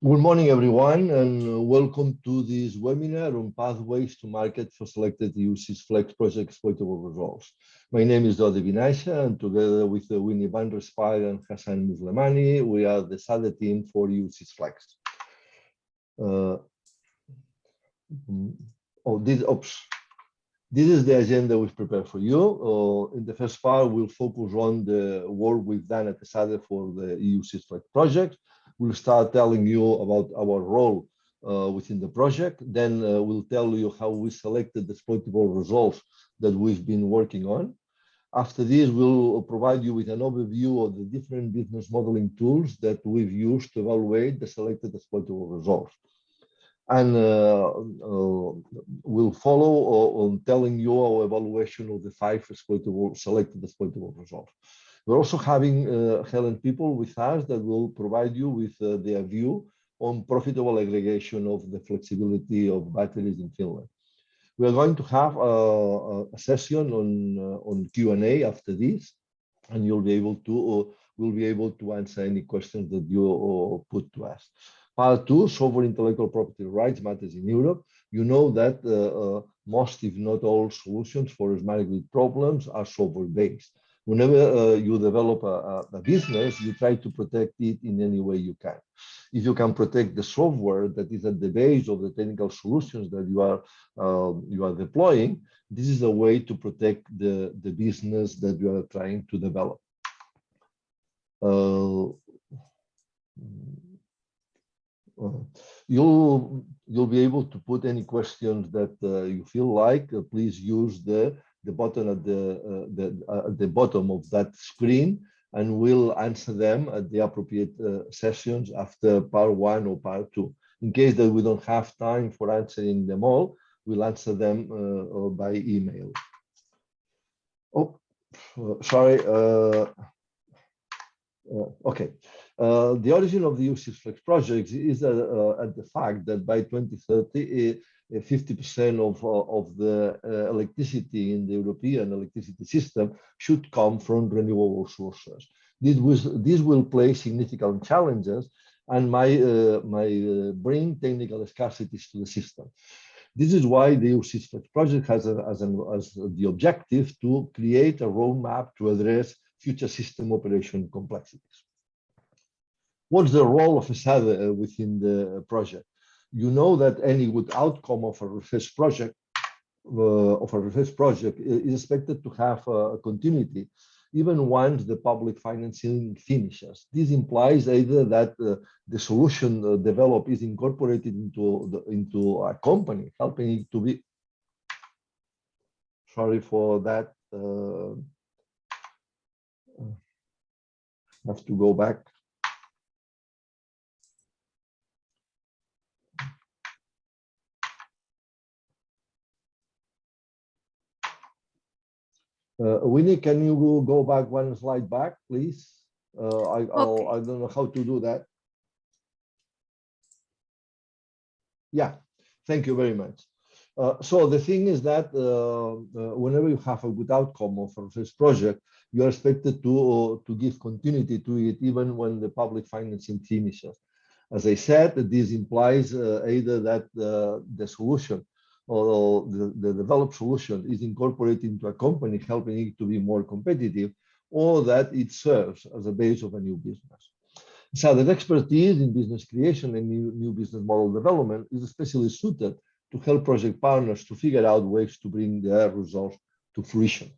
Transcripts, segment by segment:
Good morning, everyone, and welcome to this webinar on pathways to market for selected EU-SysFlex project exploitable results. My name is Jordi Vinaixa, and together with Winnie, Vanrespaille, and Hasan Muslemani, we are the ESADE team for EU-SysFlex. This is the agenda we've prepared for you. In the first part, we'll focus on the work we've done at ESADE for the EU-SysFlex project. We'll start telling you about our role within the project. Then we'll tell you how we selected the exploitable results that we've been working on. After this, we'll provide you with an overview of the different business modeling tools that we've used to evaluate the selected exploitable results. And we'll follow on telling you our evaluation of the 5 selected exploitable results. We're also having Helen people with us that will provide you with their view on profitable aggregation of the flexibility of batteries in Finland. We are going to have a session on Q&A after this, and you'll be able to we'll be able to answer any questions that you put to us. Part 2, software intellectual property rights matters in Europe. You know that most, if not all, solutions for smart grid problems are software-based. Whenever you develop a business, you try to protect it in any way you can. If you can protect the software that is at the base of the technical solutions that you are deploying, this is a way to protect the business that you are trying to develop. You'll be able to put any questions that you feel like. Please use the button at the bottom of that screen, and we'll answer them at the appropriate sessions after part 1 or part 2. In case that we don't have time for answering them all, we'll answer them by email. Sorry. Okay. The origin of the EU-SysFlex project is at the fact that by 2030, 50% of the electricity in the European electricity system should come from renewable sources. This will place significant challenges and might bring technical scarcities to the system. This is why the EU-SysFlex project has the objective to create a roadmap to address future system operation complexities. What's the role of ESADE within the project? You know that any good outcome of a research project is expected to have a continuity even once the public financing finishes. This implies either that the solution developed is incorporated into a company, helping it to be. Sorry for that. I have to go back. Winnie, can you go back one slide back, please? I don't know how to do that. Yeah, thank you very much. So the thing is that whenever you have a good outcome of a research project, you are expected to give continuity to it even when the public financing finishes. As I said, this implies either that the solution or the developed solution is incorporated into a company, helping it to be more competitive, or that it serves as a base of a new business. So the expertise in business creation and new business model development is especially suited to help project partners to figure out ways to bring their results to fruition.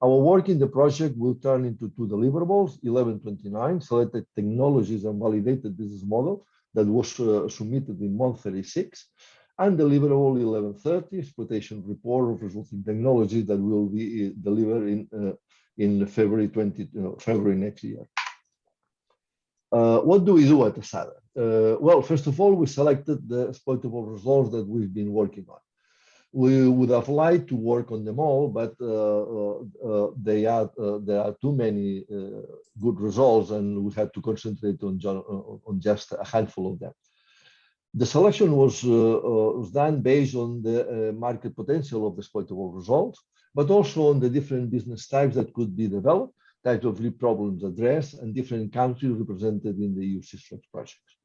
Our work in the project will turn into 2 deliverables: 1129, selected technologies and validated business model, that was submitted in month 36, and deliverable 1130, exploitation report of resulting technology that will be delivered in February next year. What do we do at ESADE? Well, first of all, we selected the exploitable results that we've been working on. We would have liked to work on them all, but there are too many good results, and we had to concentrate on just a handful of them. The selection was done based on the market potential of the exploitable results, but also on the different business types that could be developed, types of problems addressed, and different countries represented in the EU-SysFlex projects.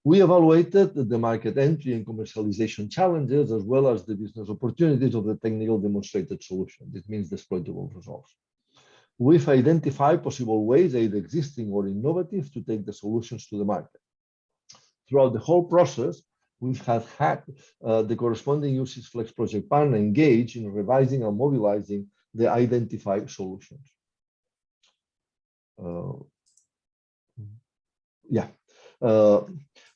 We evaluated the market entry and commercialization challenges, as well as the business opportunities of the technical demonstrated solution. This means the exploitable results. We've identified possible ways, either existing or innovative, to take the solutions to the market. Throughout the whole process, we've had the corresponding EU-SysFlex project partner engage in revising and mobilizing the identified solutions.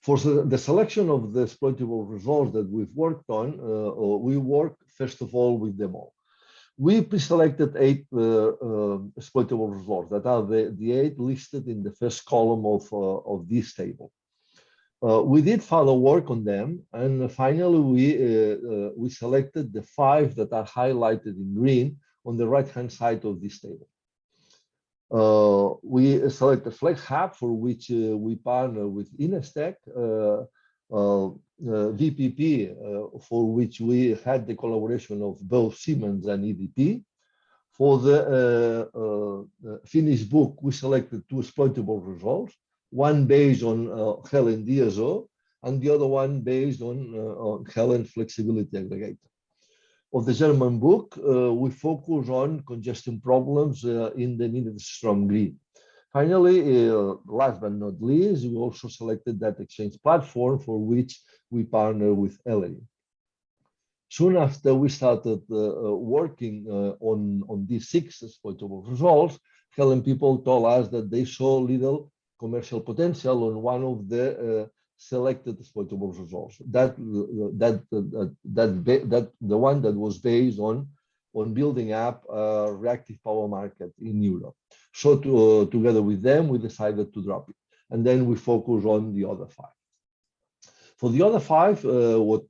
For the selection of the exploitable results that we've worked on, we work first of all with them all. We pre-selected 8 exploitable results that are the 8 listed in the first column of this table. We did further work on them, and finally we selected the 5 that are highlighted in green on the right-hand side of this table. We selected Flex Hub, for which we partner with Inestec, VPP, for which we had the collaboration of both Siemens and EDP. For the Finnish book, we selected 2 exploitable results, one based on Helen DSO, and the other one based on Helen Flexibility Aggregator. Of the German book, we focus on congestion problems in the Niederstrom grid. Finally, last but not least, we also selected that exchange platform for which we partner with Helen. Soon after we started working on these 6 exploitable results, Helen people told us that they saw little commercial potential on one of the selected exploitable results. The one that was based on building up a reactive power market in Europe. So together with them, we decided to drop it. And then we focus on the other 5. For the other 5, what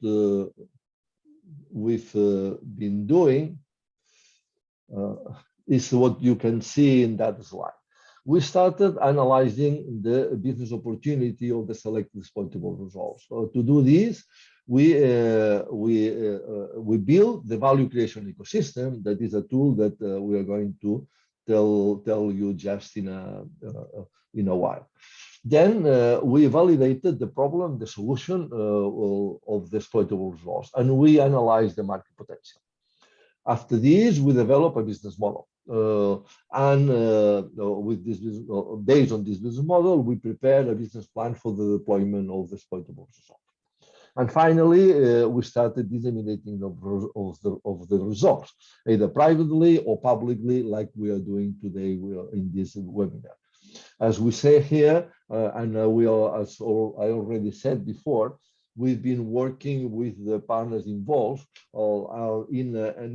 we've been doing is what you can see in that slide. We started analyzing the business opportunity of the selected exploitable results. So to do this, we build the value creation ecosystem. That is a tool that we are going to tell you just in a while. Then we validated the problem, the solution of the exploitable results, and we analyzed the market potential. After this, we develop a business model. With this based on this business model, we prepare a business plan for the deployment of the exploitable results. And finally, we started disseminating of the results, either privately or publicly, like we are doing today in this webinar. As we say here, and we are, as I already said before, we've been working with the partners involved in an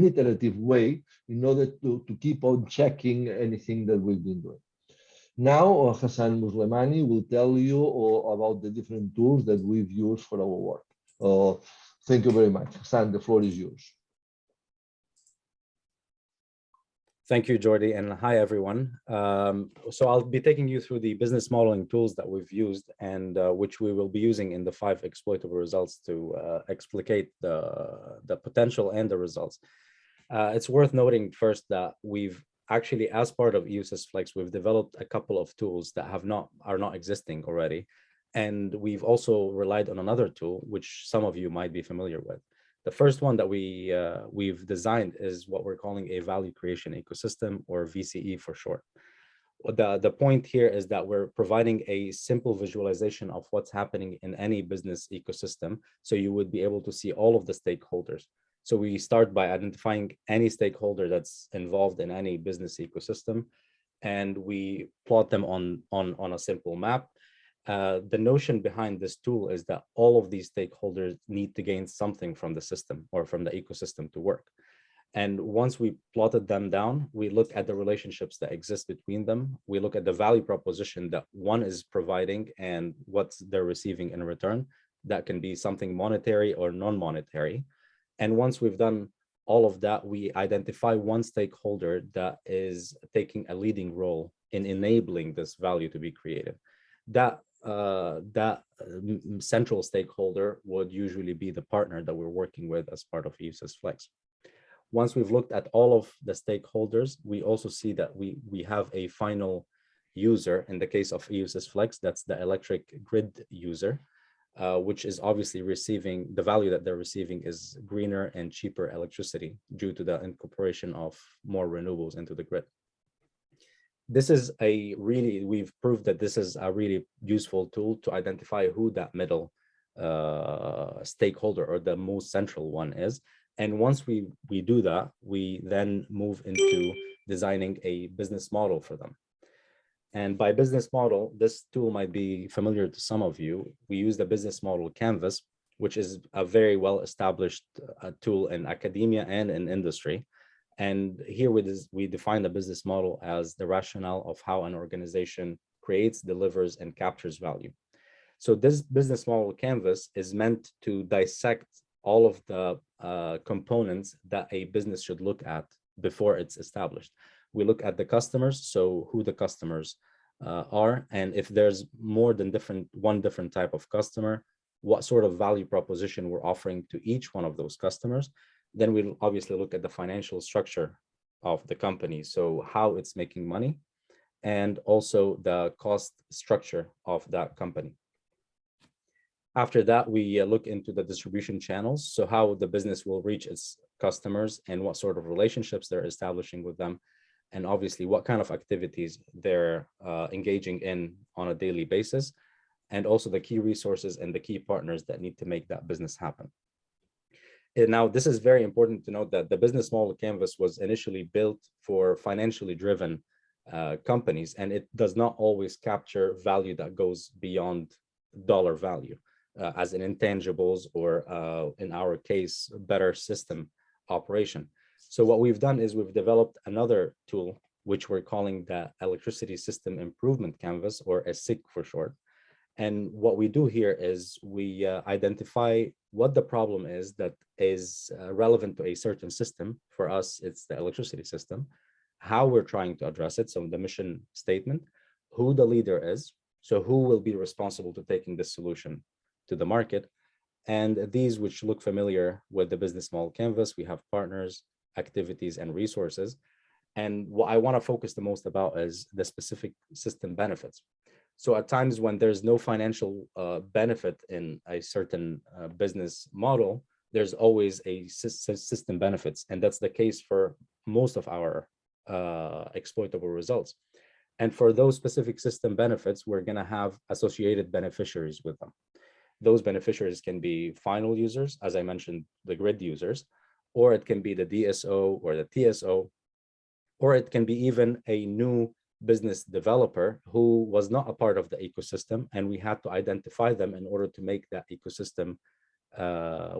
iterative way in order to keep on checking anything that we've been doing. Now, Hasan Muslemani will tell you about the different tools that we've used for our work. Thank you very much. Hasan, the floor is yours. Thank you, Jordi, and hi, everyone. So I'll be taking you through the business modeling tools that we've used and which we will be using in the 5 exploitable results to explicate the potential and the results. It's worth noting first that we've actually, as part of EU-SysFlex, we've developed a couple of tools that are not existing already. And we've also relied on another tool, which some of you might be familiar with. The first one that we've designed is what we're calling a value creation ecosystem, or VCE for short. The point here is that we're providing a simple visualization of what's happening in any business ecosystem, so you would be able to see all of the stakeholders. So we start by identifying any stakeholder that's involved in any business ecosystem, and we plot them on a simple map. The notion behind this tool is that all of these stakeholders need to gain something from the system or from the ecosystem to work. And once we plotted them down, we look at the relationships that exist between them. We look at the value proposition that one is providing and what they're receiving in return. That can be something monetary or non-monetary. And once we've done all of that, we identify one stakeholder that is taking a leading role in enabling this value to be created. That central stakeholder would usually be the partner that we're working with as part of EU-SysFlex. Once we've looked at all of the stakeholders, we also see that we have a final user. In the case of EU-SysFlex, that's the electric grid user, which is obviously receiving, the value that they're receiving is greener and cheaper electricity due to the incorporation of more renewables into the grid. This is we've proved that this is a really useful tool to identify who that middle stakeholder or the most central one is. And once we do that, we then move into designing a business model for them. And by business model, this tool might be familiar to some of you. We use the business model canvas, which is a very well-established tool in academia and in industry. And here we define the business model as the rationale of how an organization creates, delivers, and captures value. So this business model canvas is meant to dissect all of the components that a business should look at before it's established. We look at the customers, so who the customers are, and if there's more than one different type of customer, what sort of value proposition we're offering to each one of those customers. Then we'll obviously look at the financial structure of the company, so how it's making money, and also the cost structure of that company. After that, we look into the distribution channels, so how the business will reach its customers and what sort of relationships they're establishing with them, and obviously what kind of activities they're engaging in on a daily basis, and also the key resources and the key partners that need to make that business happen. And now, this is very important to note that the business model canvas was initially built for financially driven companies, and it does not always capture value that goes beyond dollar value, as in intangibles or, in our case, better system operation. So what we've done is we've developed another tool, which we're calling the Electricity System Improvement Canvas, or ESIC for short. And what we do here is we identify what the problem is that is relevant to a certain system. For us, it's the electricity system, how we're trying to address it, so the mission statement, who the leader is, so who will be responsible to taking this solution to the market, and these which look familiar with the business model canvas. We have partners, activities, and resources. And what I want to focus the most about is the specific system benefits. So at times when there's no financial benefit in a certain business model, there's always a system benefits. And that's the case for most of our exploitable results. And for those specific system benefits, we're going to have associated beneficiaries with them. Those beneficiaries can be final users, as I mentioned, the grid users, or it can be the DSO or the TSO, or it can be even a new business developer who was not a part of the ecosystem, and we had to identify them in order to make that ecosystem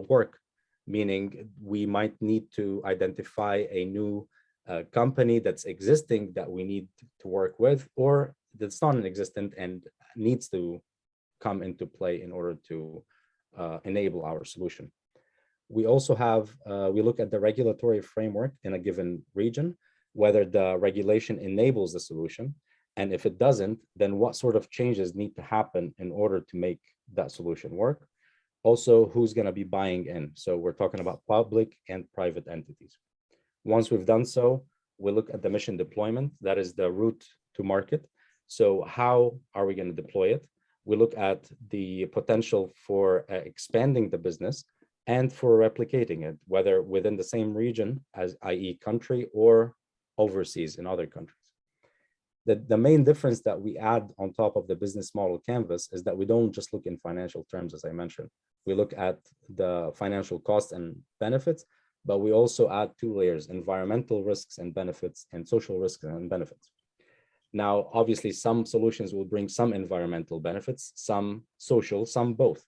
work. Meaning we might need to identify a new company that's existing that we need to work with, or that's non-existent and needs to come into play in order to enable our solution. We also have, we look at the regulatory framework in a given region, whether the regulation enables the solution, and if it doesn't, then what sort of changes need to happen in order to make that solution work. Also, who's going to be buying in. So we're talking about public and private entities. Once we've done so, we look at the mission deployment, that is the route to market. So how are we going to deploy it? We look at the potential for expanding the business and for replicating it, whether within the same region, as i.e. country, or overseas in other countries. The main difference that we add on top of the business model canvas is that we don't just look in financial terms, as I mentioned. We look at the financial costs and benefits, but we also add two layers: environmental risks and benefits, and social risks and benefits. Now, obviously, some solutions will bring some environmental benefits, some social, some both.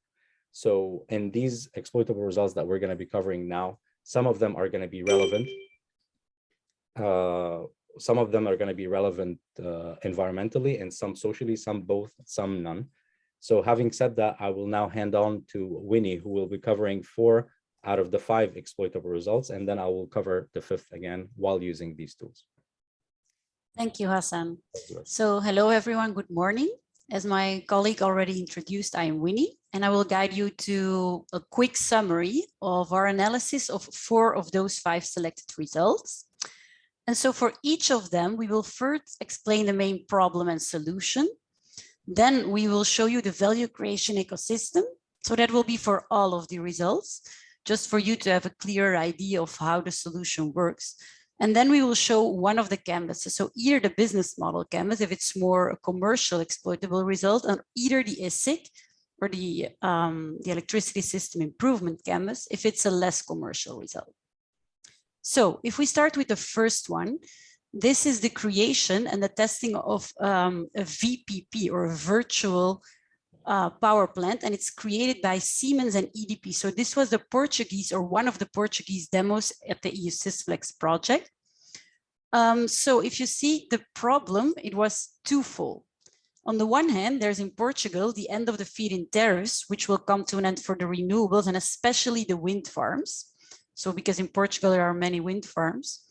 So in these exploitable results that we're going to be covering now, some of them are going to be relevant. Some of them are going to be relevant environmentally, and some socially, some both, some none. So having said that, I will now hand on to Winnie, who will be covering 4 out of the 5 exploitable results, and then I will cover the 5th again while using these tools. Thank you, Hasan. So hello, everyone. Good morning. As my colleague already introduced, I am Winnie, and I will guide you to a quick summary of our analysis of 4 of those 5 selected results. And so for each of them, we will first explain the main problem and solution. Then we will show you the value creation ecosystem. So that will be for all of the results, just for you to have a clear idea of how the solution works. And then we will show one of the canvases. So either the business model canvas, if it's more a commercial exploitable result, or either the ESIC or the electricity system improvement canvas, if it's a less commercial result. So if we start with the first one, this is the creation and the testing of a VPP, or a virtual power plant, and it's created by Siemens and EDP. So this was the Portuguese, or one of the Portuguese demos at the EU-SysFlex project. So if you see the problem, it was twofold. On the one hand, there's in Portugal the end of the feed-in tariffs, which will come to an end for the renewables and especially the wind farms. So because in Portugal there are many wind farms,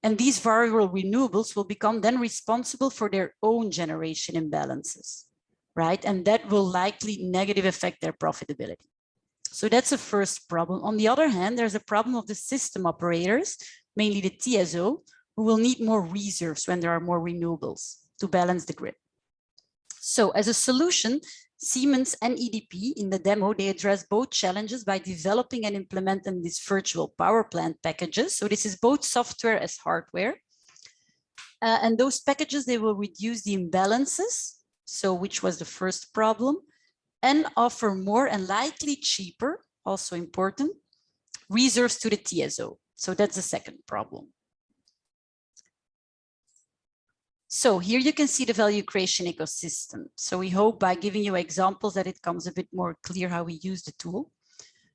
and these variable renewables will become then responsible for their own generation imbalances, right? And that will likely negatively affect their profitability. So that's the first problem. On the other hand, there's a problem of the system operators, mainly the TSO, who will need more reserves when there are more renewables to balance the grid. So as a solution, Siemens and EDP in the demo, they address both challenges by developing and implementing these virtual power plant packages. So this is both software as hardware. And those packages, they will reduce the imbalances, so which was the first problem, and offer more and likely cheaper, also important, reserves to the TSO. So that's the second problem. So here you can see the value creation ecosystem. So we hope by giving you examples that it comes a bit more clear how we use the tool.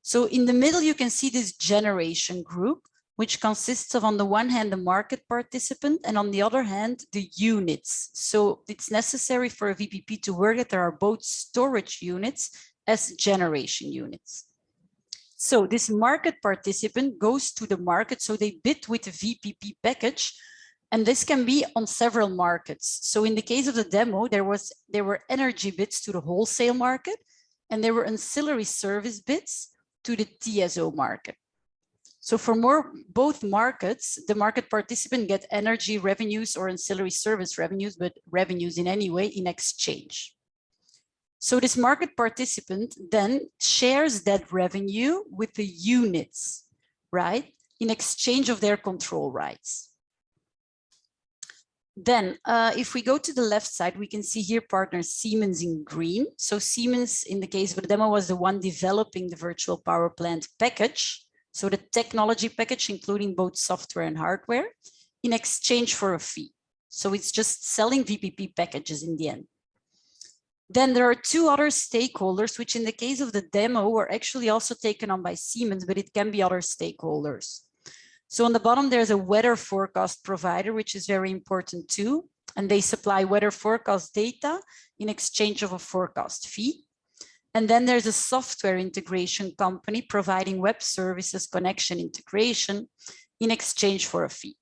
So in the middle, you can see this generation group, which consists of, on the one hand, the market participant, and on the other hand, the units. So it's necessary for a VPP to work that there are both storage units as generation units. So this market participant goes to the market, so they bid with the VPP package, and this can be on several markets. So in the case of the demo, there were energy bids to the wholesale market, and there were ancillary service bids to the TSO market. So for both markets, the market participant get energy revenues or ancillary service revenues, but revenues in any way in exchange. So this market participant then shares that revenue with the units, right, in exchange of their control rights. Then if we go to the left side, we can see here partner Siemens in green. So Siemens, in the case of the demo, was the one developing the virtual power plant package. So the technology package, including both software and hardware, in exchange for a fee. So it's just selling VPP packages in the end. Then there are two other stakeholders, which in the case of the demo were actually also taken on by Siemens, but it can be other stakeholders. So on the bottom, there's a weather forecast provider, which is very important too. And they supply weather forecast data in exchange of a forecast fee. And then there's a software integration company providing web services connection integration in exchange for a fee.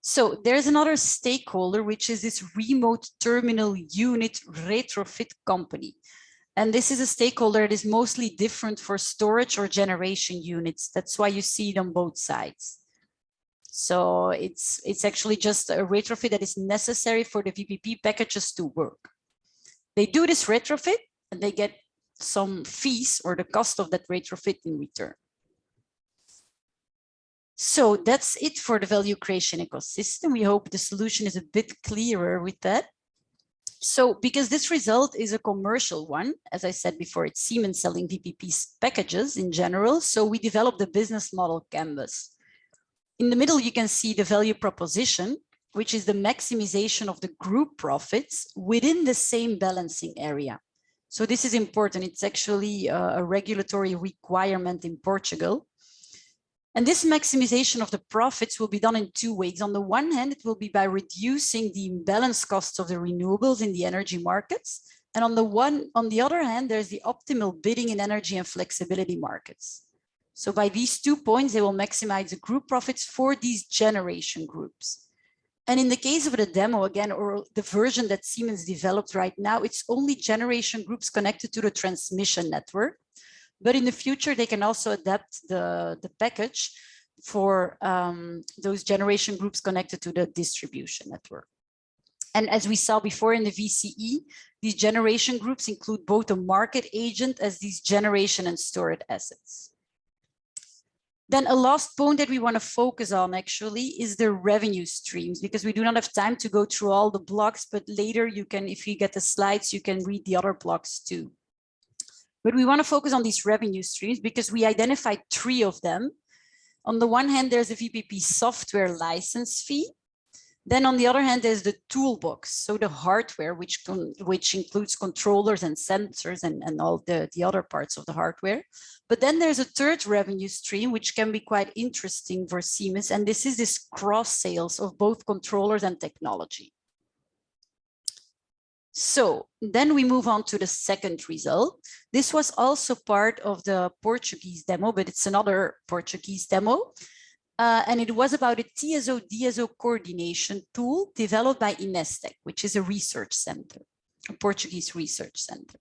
So there's another stakeholder, which is this remote terminal unit retrofit company. And this is a stakeholder that is mostly different for storage or generation units. That's why you see it on both sides. So it's actually just a retrofit that is necessary for the VPP packages to work. They do this retrofit and they get some fees or the cost of that retrofit in return. So that's it for the value creation ecosystem. We hope the solution is a bit clearer with that. So because this result is a commercial one, as I said before, it's Siemens selling VPP packages in general. So we developed the business model canvas. In the middle, you can see the value proposition, which is the maximization of the group profits within the same balancing area. So this is important. It's actually a regulatory requirement in Portugal. And this maximization of the profits will be done in two ways. On the one hand, it will be by reducing the imbalance costs of the renewables in the energy markets. And on the other hand, there's the optimal bidding in energy and flexibility markets. So by these 2 points, they will maximize the group profits for these generation groups. And in the case of the demo, again, or the version that Siemens developed right now, it's only generation groups connected to the transmission network. But in the future, they can also adapt the package for those generation groups connected to the distribution network. And as we saw before in the VCE, these generation groups include both a market agent as these generation and storage assets. Then a last point that we want to focus on actually is the revenue streams, because we do not have time to go through all the blocks, but later you can, if you get the slides, you can read the other blocks too. But we want to focus on these revenue streams because we identified 3 of them. On the one hand, there's a VPP software license fee. Then on the other hand, there's the toolbox, so the hardware, which includes controllers and sensors and all the other parts of the hardware. But then there's a third revenue stream, which can be quite interesting for Siemens, and this is this cross sales of both controllers and technology. So then we move on to the second result. This was also part of the Portuguese demo, but it's another Portuguese demo. And it was about a TSO-DSO coordination tool developed by Inestec, which is a research center, a Portuguese research center.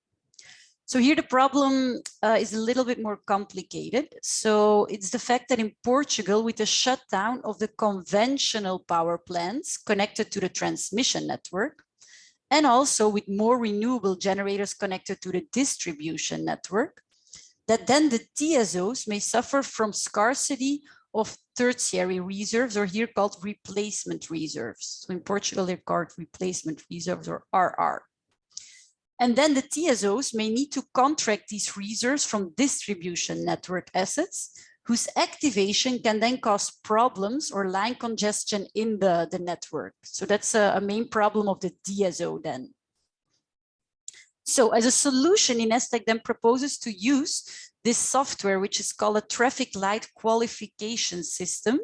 So here the problem is a little bit more complicated. So it's the fact that in Portugal, with the shutdown of the conventional power plants connected to the transmission network, and also with more renewable generators connected to the distribution network, that then the TSOs may suffer from scarcity of tertiary reserves, or here called replacement reserves. So in Portugal, they're called replacement reserves, or RR. And then the TSOs may need to contract these reserves from distribution network assets, whose activation can then cause problems or line congestion in the network. So that's a main problem of the DSO then. So as a solution, Inestec then proposes to use this software, which is called a traffic light qualification system,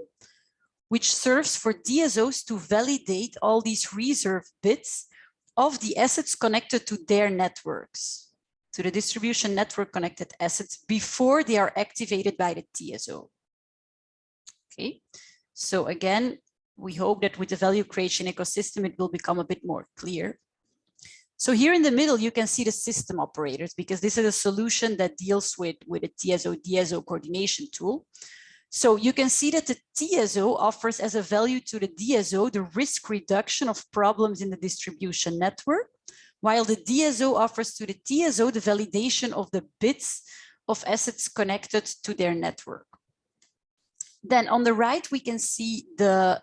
which serves for DSOs to validate all these reserve bits of the assets connected to their networks, to the distribution network connected assets before they are activated by the TSO. Okay, so again, we hope that with the value creation ecosystem, it will become a bit more clear. So here in the middle, you can see the system operators, because this is a solution that deals with a TSO-DSO coordination tool. So you can see that the TSO offers as a value to the DSO the risk reduction of problems in the distribution network, while the DSO offers to the TSO the validation of the bits of assets connected to their network. Then on the right, we can see the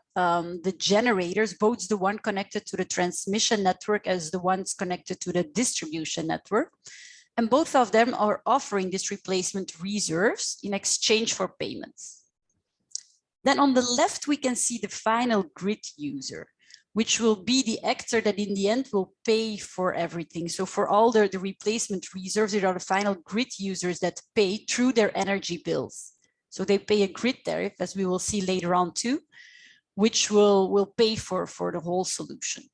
generators, both the one connected to the transmission network as the ones connected to the distribution network. And both of them are offering this replacement reserves in exchange for payments. Then on the left, we can see the final grid user, which will be the actor that in the end will pay for everything. So for all the replacement reserves, there are the final grid users that pay through their energy bills. So they pay a grid tariff, as we will see later on too, which will pay for the whole solution.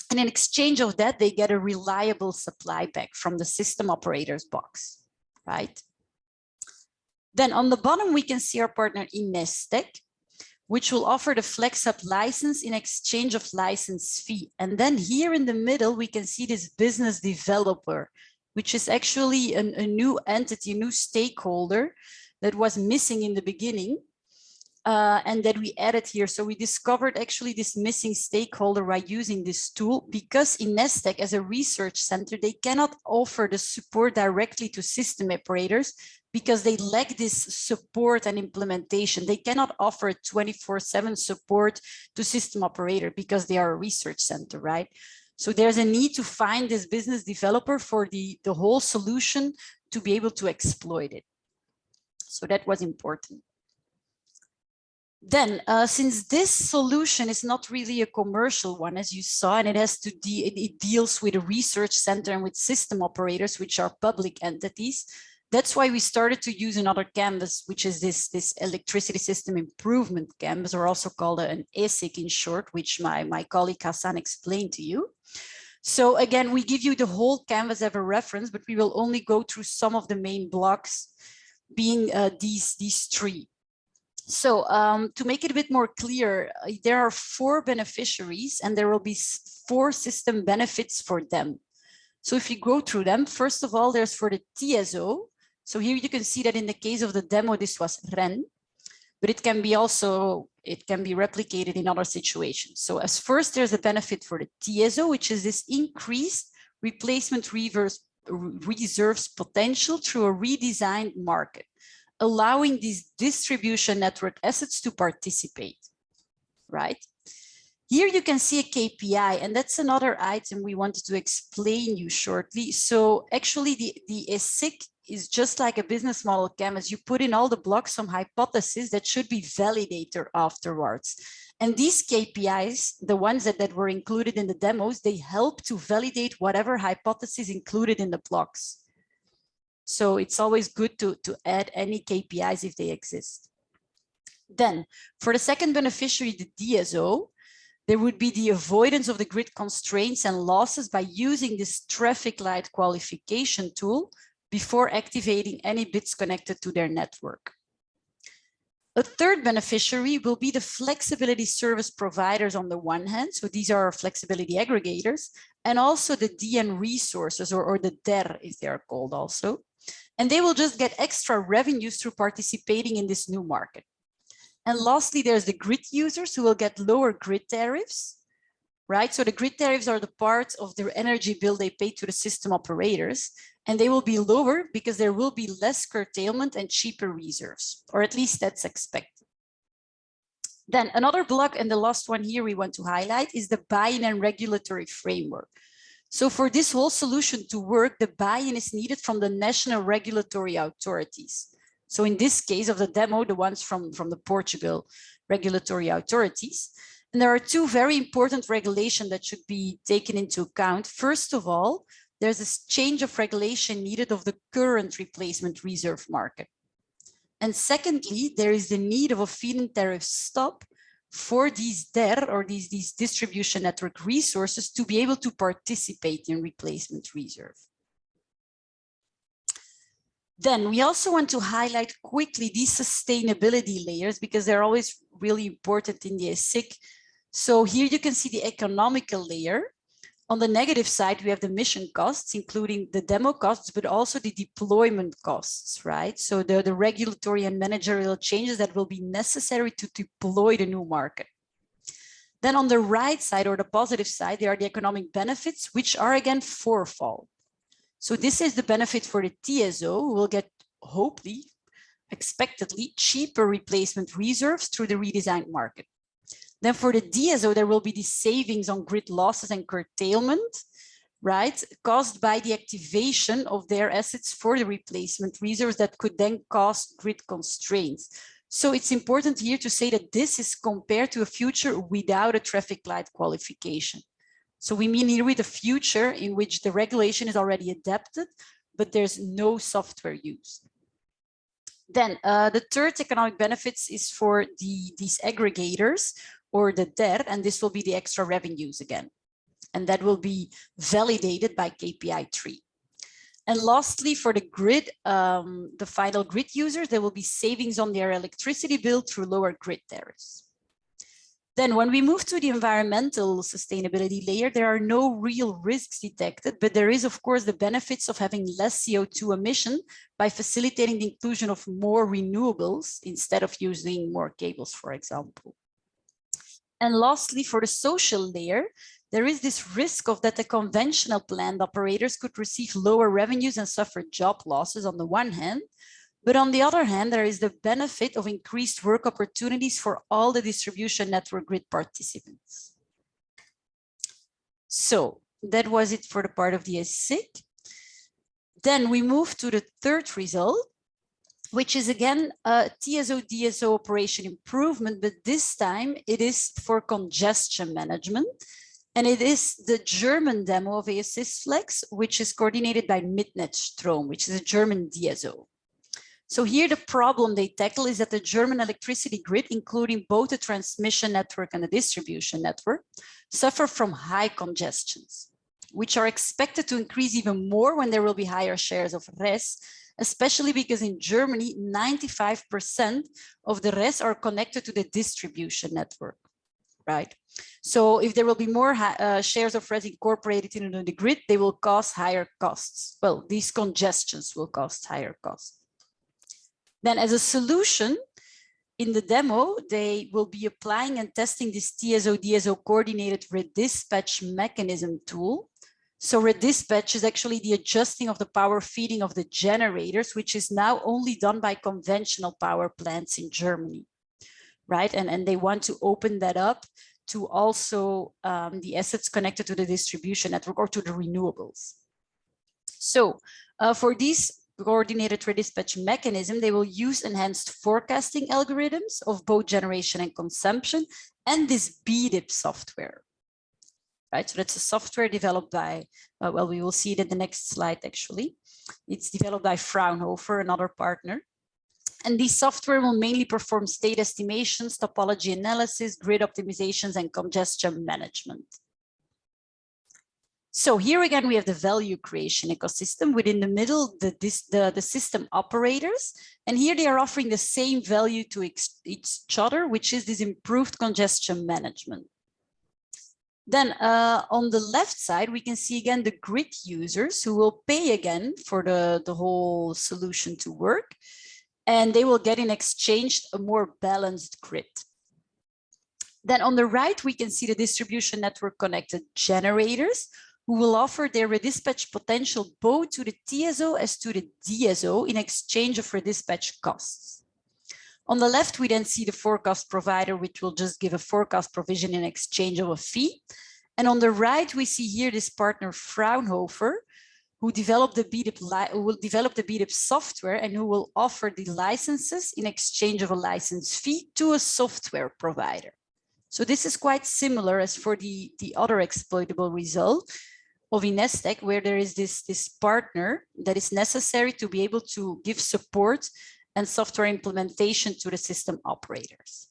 And in exchange of that, they get a reliable supply back from the system operator's box, right? Then on the bottom, we can see our partner Inestec, which will offer the FlexUp license in exchange of license fee. And then here in the middle, we can see this business developer, which is actually a new entity, a new stakeholder that was missing in the beginning and that we added here. So we discovered actually this missing stakeholder by using this tool, because Inestec as a research center, they cannot offer the support directly to system operators because they lack this support and implementation. They cannot offer 24/7 support to system operator because they are a research center, right? So there's a need to find this business developer for the whole solution to be able to exploit it. So that was important. Then, since this solution is not really a commercial one, as you saw, and it deals with a research center and with system operators, which are public entities, that's why we started to use another canvas, which is this electricity system improvement canvas, or also called an ESIC in short, which my colleague Hasan explained to you. So again, we give you the whole canvas as a reference, but we will only go through some of the main blocks, being these 3. So to make it a bit more clear, there are 4 beneficiaries and there will be 4 system benefits for them. So if you go through them, first of all, there's for the TSO. So here you can see that in the case of the demo, this was REN. but it can be replicated in other situations. So as first, there's a benefit for the TSO, which is this increased replacement reserves potential through a redesigned market, allowing these distribution network assets to participate, right? Here you can see a KPI, and that's another item we wanted to explain you shortly. So actually the ESIC is just like a business model canvas. You put in all the blocks, some hypotheses that should be validated afterwards. And these KPIs, the ones that were included in the demos, they help to validate whatever hypothesis included in the blocks. So it's always good to add any KPIs if they exist. Then for the second beneficiary, the DSO, there would be the avoidance of the grid constraints and losses by using this traffic light qualification tool before activating any bits connected to their network. A third beneficiary will be the flexibility service providers on the one hand. So these are our flexibility aggregators, and also the DN resources or the DER, if they are called also. And they will just get extra revenues through participating in this new market. And lastly, there's the grid users who will get lower grid tariffs, right? So the grid tariffs are the part of their energy bill they pay to the system operators, and they will be lower because there will be less curtailment and cheaper reserves, or at least that's expected. Then another block, and the last one here we want to highlight, is the buy-in and regulatory framework. So for this whole solution to work, the buy-in is needed from the national regulatory authorities. So in this case of the demo, the ones from the Portugal regulatory authorities. And there are two very important regulations that should be taken into account. First of all, there's a change of regulation needed of the current replacement reserve market. And secondly, there is the need of a feed-in tariff stop for these DER or these distribution network resources to be able to participate in replacement reserve. Then we also want to highlight quickly these sustainability layers because they're always really important in the ESIC. So here you can see the economical layer. On the negative side, we have the mission costs, including the demo costs, but also the deployment costs, right? So the regulatory and managerial changes that will be necessary to deploy the new market. Then on the right side or the positive side, there are the economic benefits, which are again fourfold. So this is the benefit for the TSO, who will get, hopefully, expectedly, cheaper replacement reserves through the redesigned market. Then for the DSO, there will be the savings on grid losses and curtailment, right, caused by the activation of their assets for the replacement reserves that could then cause grid constraints. So it's important here to say that this is compared to a future without a traffic light qualification. So we mean here with a future in which the regulation is already adapted, but there's no software used. Then the third economic benefits is for these aggregators or the DER, and this will be the extra revenues again. And that will be validated by KPI 3. And lastly, for the grid, the final grid users, there will be savings on their electricity bill through lower grid tariffs. Then when we move to the environmental sustainability layer, there are no real risks detected, but there is, of course, the benefits of having less CO2 emission by facilitating the inclusion of more renewables instead of using more cables, for example. And lastly, for the social layer, there is this risk of that the conventional planned operators could receive lower revenues and suffer job losses on the one hand. But on the other hand, there is the benefit of increased work opportunities for all the distribution network grid participants. So that was it for the part of the ESIC. Then we move to the third result, which is again a TSO-DSO operation improvement, but this time it is for congestion management. And it is the German demo of EU-SysFlex, which is coordinated by Midnetstrom, which is a German DSO. So here the problem they tackle is that the German electricity grid, including both the transmission network and the distribution network, suffer from high congestions, which are expected to increase even more when there will be higher shares of RES, especially because in Germany, 95% of the RES are connected to the distribution network, right? So if there will be more shares of RES incorporated into the grid, they will cause higher costs. Well, these congestions will cost higher costs. Then as a solution, in the demo, they will be applying and testing this TSO-DSO coordinated redispatch mechanism tool. So redispatch is actually the adjusting of the power feeding of the generators, which is now only done by conventional power plants in Germany, right? And they want to open that up to also the assets connected to the distribution network or to the renewables. So for these coordinated redispatch mechanism, they will use enhanced forecasting algorithms of both generation and consumption and this BDIP software. Right, so that's a software developed by, well, we will see it in the next slide actually. It's developed by Fraunhofer, another partner. And this software will mainly perform state estimations, topology analysis, grid optimizations, and congestion management. So here again, we have the value creation ecosystem. Within the middle, the system operators. And here they are offering the same value to each other, which is this improved congestion management. Then on the left side, we can see again the grid users who will pay again for the whole solution to work. And they will get in exchange a more balanced grid. Then on the right, we can see the distribution network connected generators who will offer their redispatch potential both to the TSO as to the DSO in exchange of redispatch costs. On the left, we then see the forecast provider, which will just give a forecast provision in exchange of a fee. And on the right, we see here this partner Fraunhofer, who will develop the BDIP software and who will offer the licenses in exchange of a license fee to a software provider. So this is quite similar as for the other exploitable result of Inestec, where there is this partner that is necessary to be able to give support and software implementation to the system operators.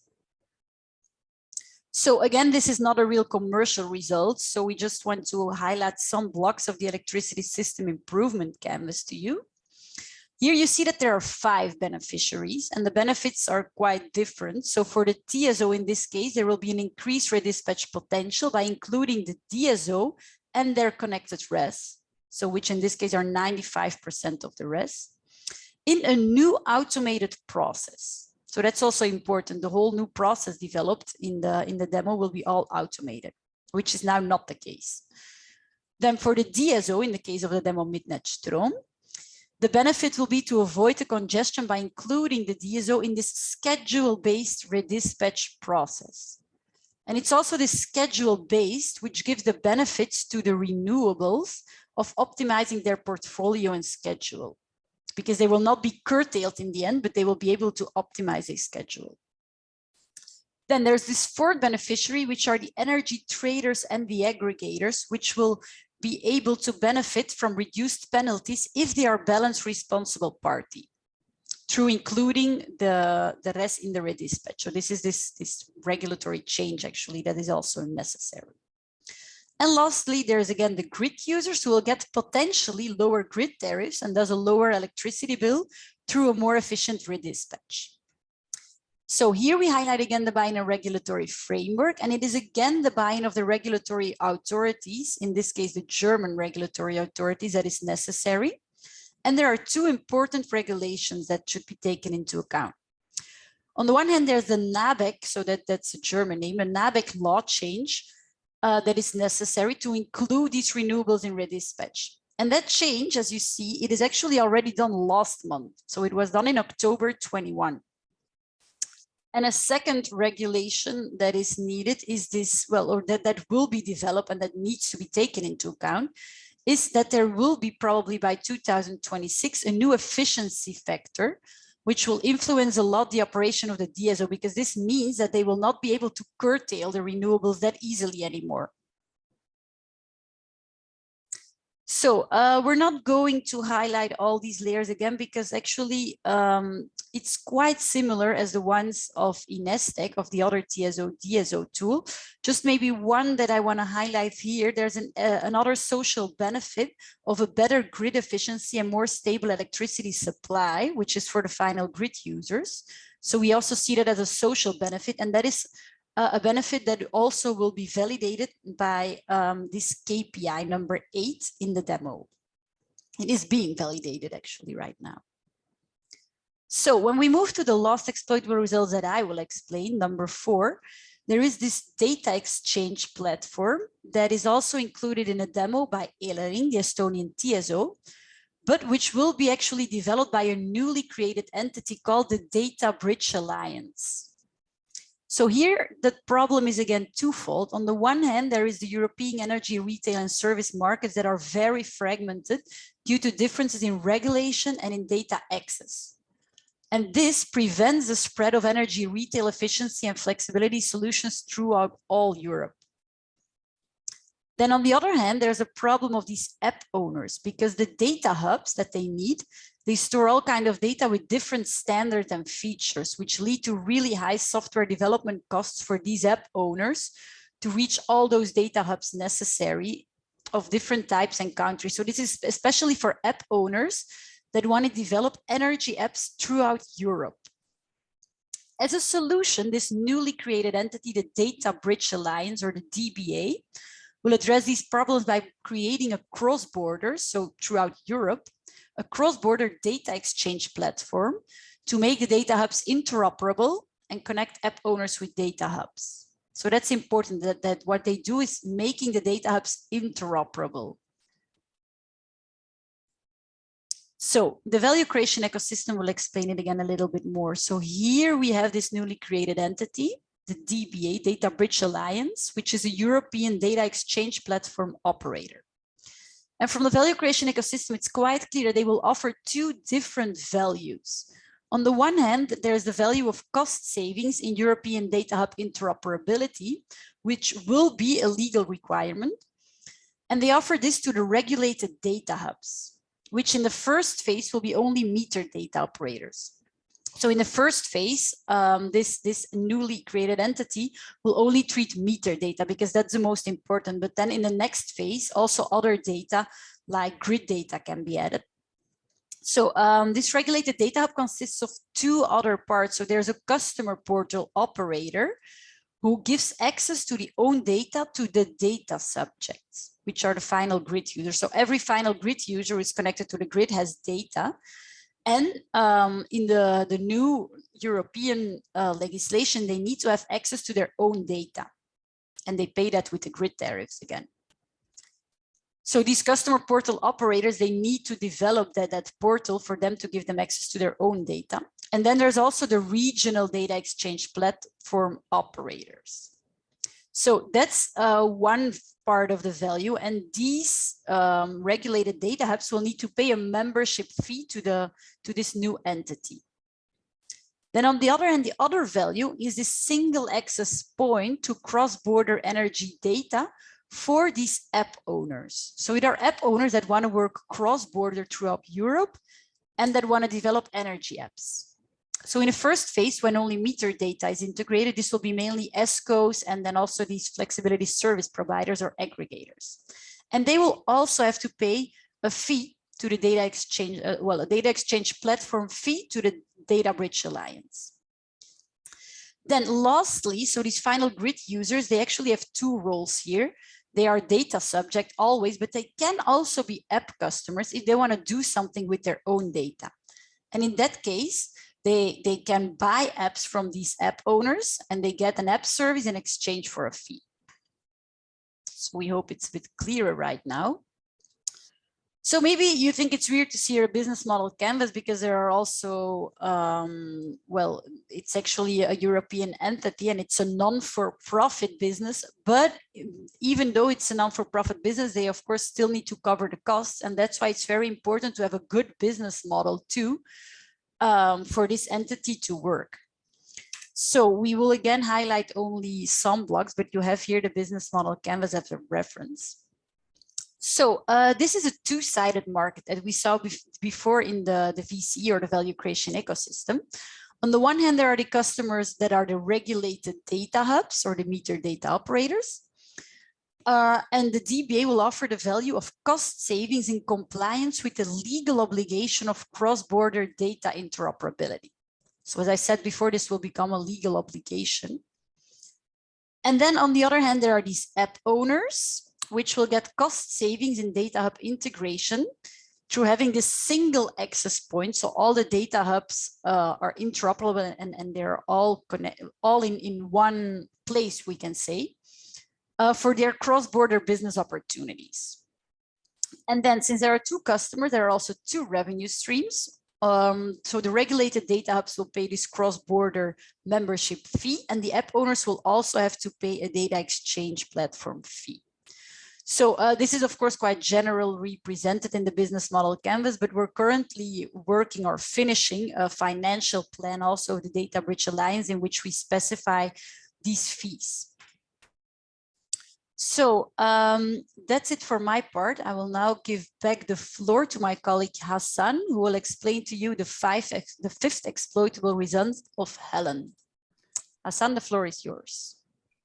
So again, this is not a real commercial result. So we just want to highlight some blocks of the electricity system improvement canvas to you. Here you see that there are 5 beneficiaries and the benefits are quite different. So for the TSO in this case, there will be an increased redispatch potential by including the DSO and their connected RES. So which in this case are 95% of the RES. In a new automated process. So that's also important. The whole new process developed in the demo will be all automated, which is now not the case. Then for the DSO, in the case of the demo Midnetstrom, the benefit will be to avoid the congestion by including the DSO in this schedule-based redispatch process. And it's also this schedule-based, which gives the benefits to the renewables of optimizing their portfolio and schedule, because they will not be curtailed in the end, but they will be able to optimize a schedule. Then there's this 4th beneficiary, which are the energy traders and the aggregators, which will be able to benefit from reduced penalties if they are balanced responsible party, through including the rest in the redispatch. So this is this regulatory change actually that is also necessary. And lastly, there's again the grid users who will get potentially lower grid tariffs and thus a lower electricity bill through a more efficient redispatch. So here we highlight again the buy-in and regulatory framework, and it is again the buy-in of the regulatory authorities, in this case the German regulatory authorities, that is necessary. And there are 2 important regulations that should be taken into account. On the one hand, there's the NABEC, so that's a German name, a NABEC law change, that is necessary to include these renewables in redispatch. And that change, as you see, it is actually already done last month. So it was done in October 21. And a second regulation that is needed is this, well, or that will be developed and that needs to be taken into account, is that there will be probably by 2026 a new efficiency factor, which will influence a lot the operation of the DSO, because this means that they will not be able to curtail the renewables that easily anymore. So we're not going to highlight all these layers again, because actually it's quite similar as the ones of Inestec, of the other TSO-DSO tool. Just maybe one that I want to highlight here, there's another social benefit of a better grid efficiency and more stable electricity supply, which is for the final grid users. So we also see that as a social benefit, and that is a benefit that also will be validated by this KPI number 8 in the demo. It is being validated actually right now. So when we move to the last exploitable results that I will explain, number 4, there is this data exchange platform that is also included in a demo by Helen, the Estonian TSO, but which will be actually developed by a newly created entity called the Data Bridge Alliance. So here the problem is again twofold. On the one hand, there is the European energy retail and service markets that are very fragmented due to differences in regulation and in data access. And this prevents the spread of energy retail efficiency and flexibility solutions throughout all Europe. Then on the other hand, there's a problem of these app owners, because the data hubs that they need, they store all kinds of data with different standards and features, which lead to really high software development costs for these app owners to reach all those data hubs necessary of different types and countries. So this is especially for app owners that want to develop energy apps throughout Europe. As a solution, this newly created entity, the Data Bridge Alliance, or the DBA, will address these problems by creating a cross-border, so throughout Europe, a cross-border data exchange platform to make the data hubs interoperable and connect app owners with data hubs. So that's important, that what they do is making the data hubs interoperable. So the value creation ecosystem will explain it again a little bit more. So here we have this newly created entity, the DBA, Data Bridge Alliance, which is a European data exchange platform operator. And from the value creation ecosystem, it's quite clear that they will offer 2 different values. On the one hand, there's the value of cost savings in European data hub interoperability, which will be a legal requirement. And they offer this to the regulated data hubs, which in the first phase will be only meter data operators. So in the first phase, this newly created entity will only treat meter data because that's the most important. But then in the next phase, also other data like grid data can be added. So this regulated data hub consists of 2 other parts. So there's a customer portal operator who gives access to the own data to the data subjects, which are the final grid users. So every final grid user who is connected to the grid has data. And in the new European legislation, they need to have access to their own data. And they pay that with the grid tariffs again. So these customer portal operators, they need to develop that portal for them to give them access to their own data. And then there's also the regional data exchange platform operators. So that's one part of the value. And these regulated data hubs will need to pay a membership fee to this new entity. Then on the other hand, the other value is this single access point to cross-border energy data for these app owners. So there are app owners that want to work cross-border throughout Europe and that want to develop energy apps. So in the first phase, when only meter data is integrated, this will be mainly ESCOs and then also these flexibility service providers or aggregators. And they will also have to pay a fee to the data exchange, a data exchange platform fee to the Data Bridge Alliance. Then lastly, so these final grid users, they actually have 2 roles here. They are data subject always, but they can also be app customers if they want to do something with their own data. And in that case, they can buy apps from these app owners and they get an app service in exchange for a fee. So we hope it's a bit clearer right now. So maybe you think it's weird to see a business model canvas because there are also, well, it's actually a European entity and it's a non-for-profit business. But even though it's a non-for-profit business, they of course still need to cover the costs. And that's why it's very important to have a good business model too, for this entity to work. So we will again highlight only some blocks, but you have here the business model canvas as a reference. So this is a 2-sided market that we saw before in the VC or the value creation ecosystem. On the one hand, there are the customers that are the regulated data hubs or the meter data operators. And the DBA will offer the value of cost savings in compliance with the legal obligation of cross-border data interoperability. So as I said before, this will become a legal obligation. And then on the other hand, there are these app owners, which will get cost savings in data hub integration through having this single access point, so all the data hubs are interoperable and they're all in one place, we can say, for their cross-border business opportunities. And then since there are two customers, there are also two revenue streams. So the regulated data hubs will pay this cross-border membership fee, and the app owners will also have to pay a data exchange platform fee. So this is, of course, quite general represented in the business model canvas, but we're currently working or finishing a financial plan, also the Data Bridge Alliance, in which we specify these fees. So that's it for my part. I will now give back the floor to my colleague Hasan, who will explain to you the fifth exploitable result of Helen. Hasan, the floor is yours.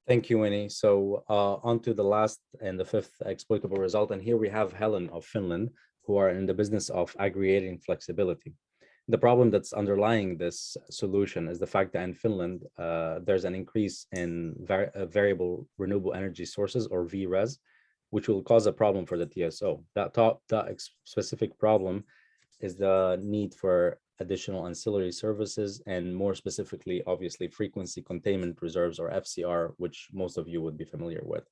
Thank you, Winnie. So on to the last and the fifth exploitable result. And here we have Helen of Finland, who are in the business of aggregating flexibility. The problem that's underlying this solution is the fact that in Finland, there's an increase in variable renewable energy sources, or VRES, which will cause a problem for the TSO. That specific problem is the need for additional ancillary services, and more specifically, obviously, frequency containment reserves, or FCR, which most of you would be familiar with.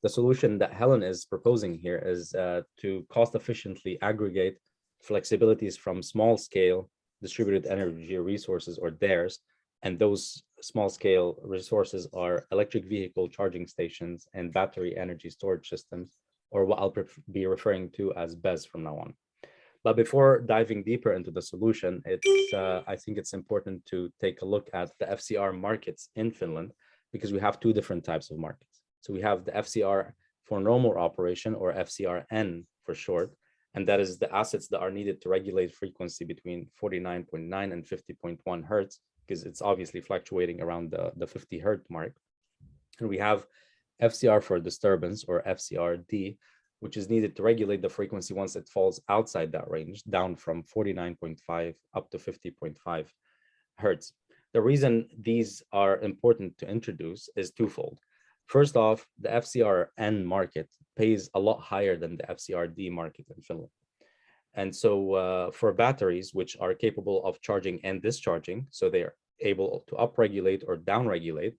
The solution that Helen is proposing here is to cost efficiently aggregate flexibilities from small scale distributed energy resources, or DAREs, and those small scale resources are electric vehicle charging stations and battery energy storage systems, or what I'll be referring to as BESS from now on. But before diving deeper into the solution, I think it's important to take a look at the FCR markets in Finland, because we have two different types of markets. So we have the FCR for normal operation, or FCRN for short, and that is the assets that are needed to regulate frequency between 49.9 and 50.1 hertz, because it's obviously fluctuating around the 50 hertz mark. And we have FCR for disturbance, or FCRD, which is needed to regulate the frequency once it falls outside that range, down from 49.5 up to 50.5 hertz. The reason these are important to introduce is twofold. First off, the FCRN market pays a lot higher than the FCRD market in Finland. And so for batteries, which are capable of charging and discharging, so they are able to upregulate or downregulate,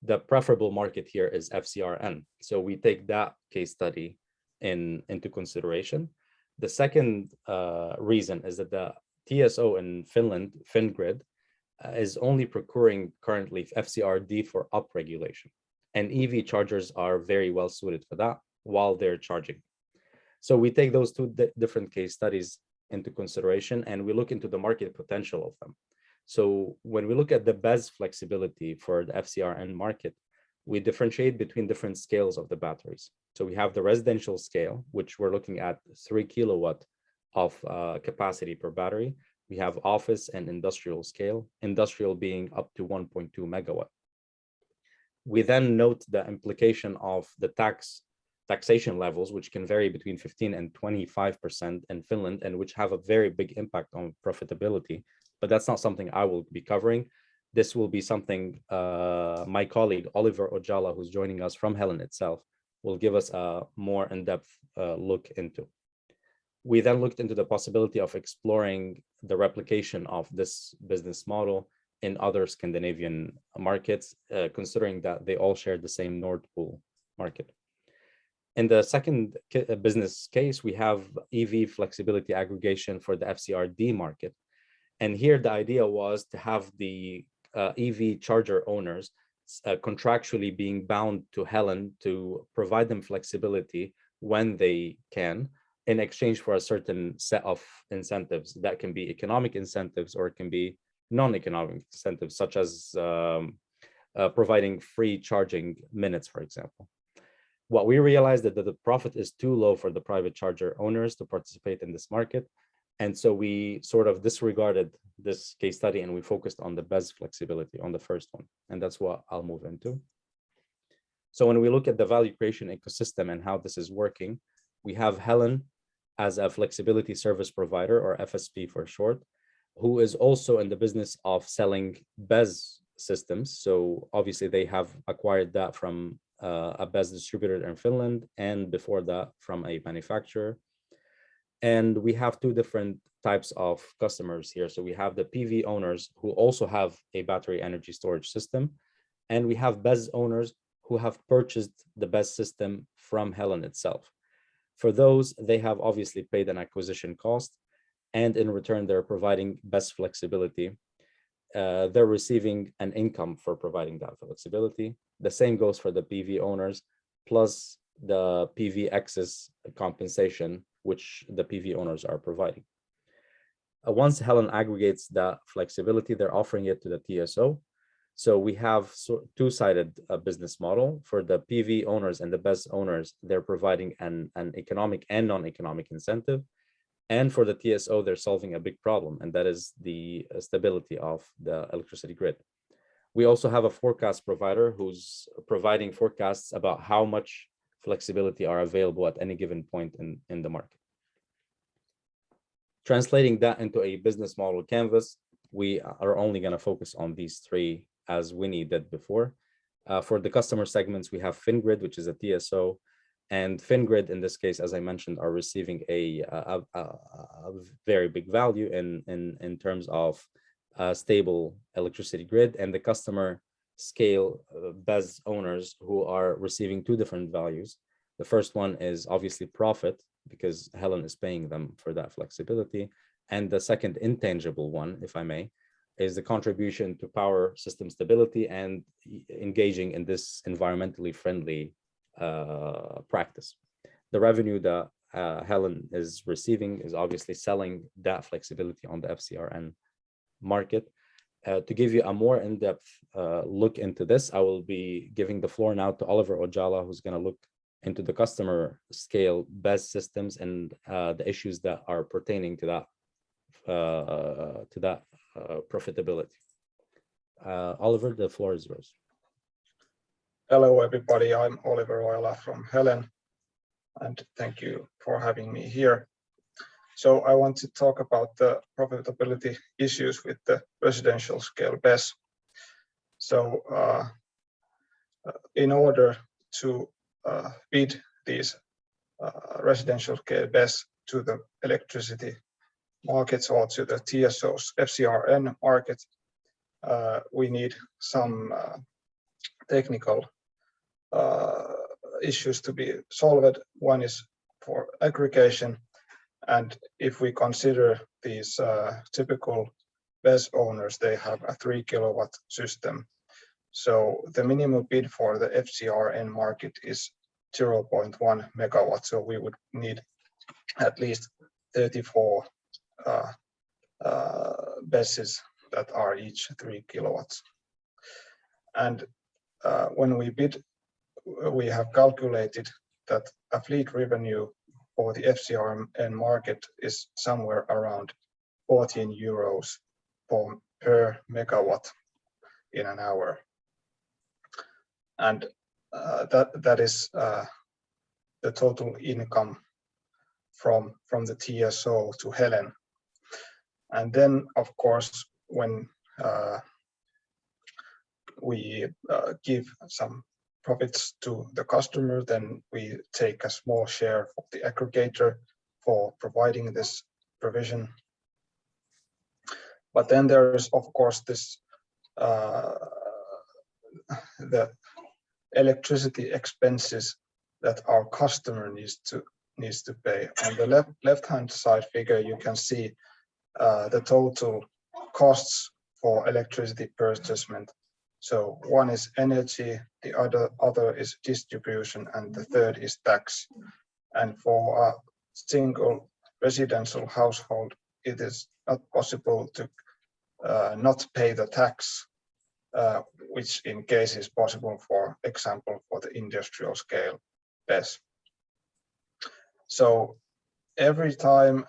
the preferable market here is FCRN. So we take that case study into consideration. The second reason is that the TSO in Finland, Fcrd, is only procuring currently FCRD for upregulation. And EV chargers are very well suited for that while they're charging. So we take those two different case studies into consideration, and we look into the market potential of them. So when we look at the BESS flexibility for the FCRN market, we differentiate between different scales of the batteries. So we have the residential scale, which we're looking at 3 kilowatt of capacity per battery. We have office and industrial scale, industrial being up to 1.2 megawatt. We then note the implication of the taxation levels, which can vary between 15 and 25% in Finland, and which have a very big impact on profitability. But that's not something I will be covering. This will be something my colleague, Oliver Ojala, who's joining us from Helen itself, will give us a more in-depth look into. We then looked into the possibility of exploring the replication of this business model in other Scandinavian markets, considering that they all share the same Nord Pool market. In the second business case, we have EV flexibility aggregation for the FCRD market. And here the idea was to have the EV charger owners contractually being bound to Helen to provide them flexibility when they can, in exchange for a certain set of incentives. That can be economic incentives, or it can be non-economic incentives, such as providing free charging minutes, for example. What we realized is that the profit is too low for the private charger owners to participate in this market. And so we sort of disregarded this case study, and we focused on the BESS flexibility on the first one. And that's what I'll move into. So when we look at the value creation ecosystem and how this is working, we have Helen as a flexibility service provider, or FSP for short, who is also in the business of selling BESS systems. So obviously they have acquired that from a BESS distributor in Finland, and before that from a manufacturer. And we have two different types of customers here. So we have the PV owners who also have a battery energy storage system, and we have BESS owners who have purchased the BESS system from Helen itself. For those, they have obviously paid an acquisition cost, and in return, they're providing BESS flexibility. They're receiving an income for providing that flexibility. The same goes for the PV owners, plus the PV excess compensation, which the PV owners are providing. Once Helen aggregates that flexibility, they're offering it to the TSO. So we have two-sided business model. For the PV owners and the BESS owners, they're providing an economic and non-economic incentive. And for the TSO, they're solving a big problem, and that is the stability of the electricity grid. We also have a forecast provider who's providing forecasts about how much flexibility are available at any given point in the market. Translating that into a business model canvas, we are only going to focus on these three, as Winnie did before. For the customer segments, we have Fcrd, which is a TSO, and Fcrd, in this case, as I mentioned, are receiving a very big value in terms of stable electricity grid, and the customer scale BESS owners who are receiving two different values. The first one is obviously profit, because Helen is paying them for that flexibility. And the second intangible one, if I may, is the contribution to power system stability and engaging in this environmentally friendly practice. The revenue that Helen is receiving is obviously selling that flexibility on the FcRn market. To give you a more in-depth look into this, I will be giving the floor now to Oliver Ojala, who's going to look into the customer scale BESS systems and the issues that are pertaining to that profitability. Oliver, the floor is yours. Hello, everybody. I'm Oliver Ojala from Helen, and thank you for having me here. So I want to talk about the profitability issues with the residential scale BESS. So in order to bid these residential scale BESS to the electricity markets or to the TSO's FcRn market, we need some technical issues to be solved. One is for aggregation, and if we consider these typical BESS owners, they have a 3 kilowatt system. So the minimum bid for the FcRn market is 0.1 megawatt. So we would need at least 34 BESSes that are each 3 kilowatts. And when we bid, we have calculated that a fleet revenue for the FcRn market is somewhere around 14 euros per megawatt in an hour. And that is the total income from the TSO to Helen. And then, of course, when we give some profits to the customer, then we take a small share of the aggregator for providing this provision. But then there is, of course, this the electricity expenses that our customer needs to pay. On the left-hand side figure, you can see the total costs for electricity purchasement. So one is energy, the other is distribution, and the third is tax. And for a single residential household, it is not possible to not pay the tax, which in case is possible, for example, for the industrial scale BESS. So every time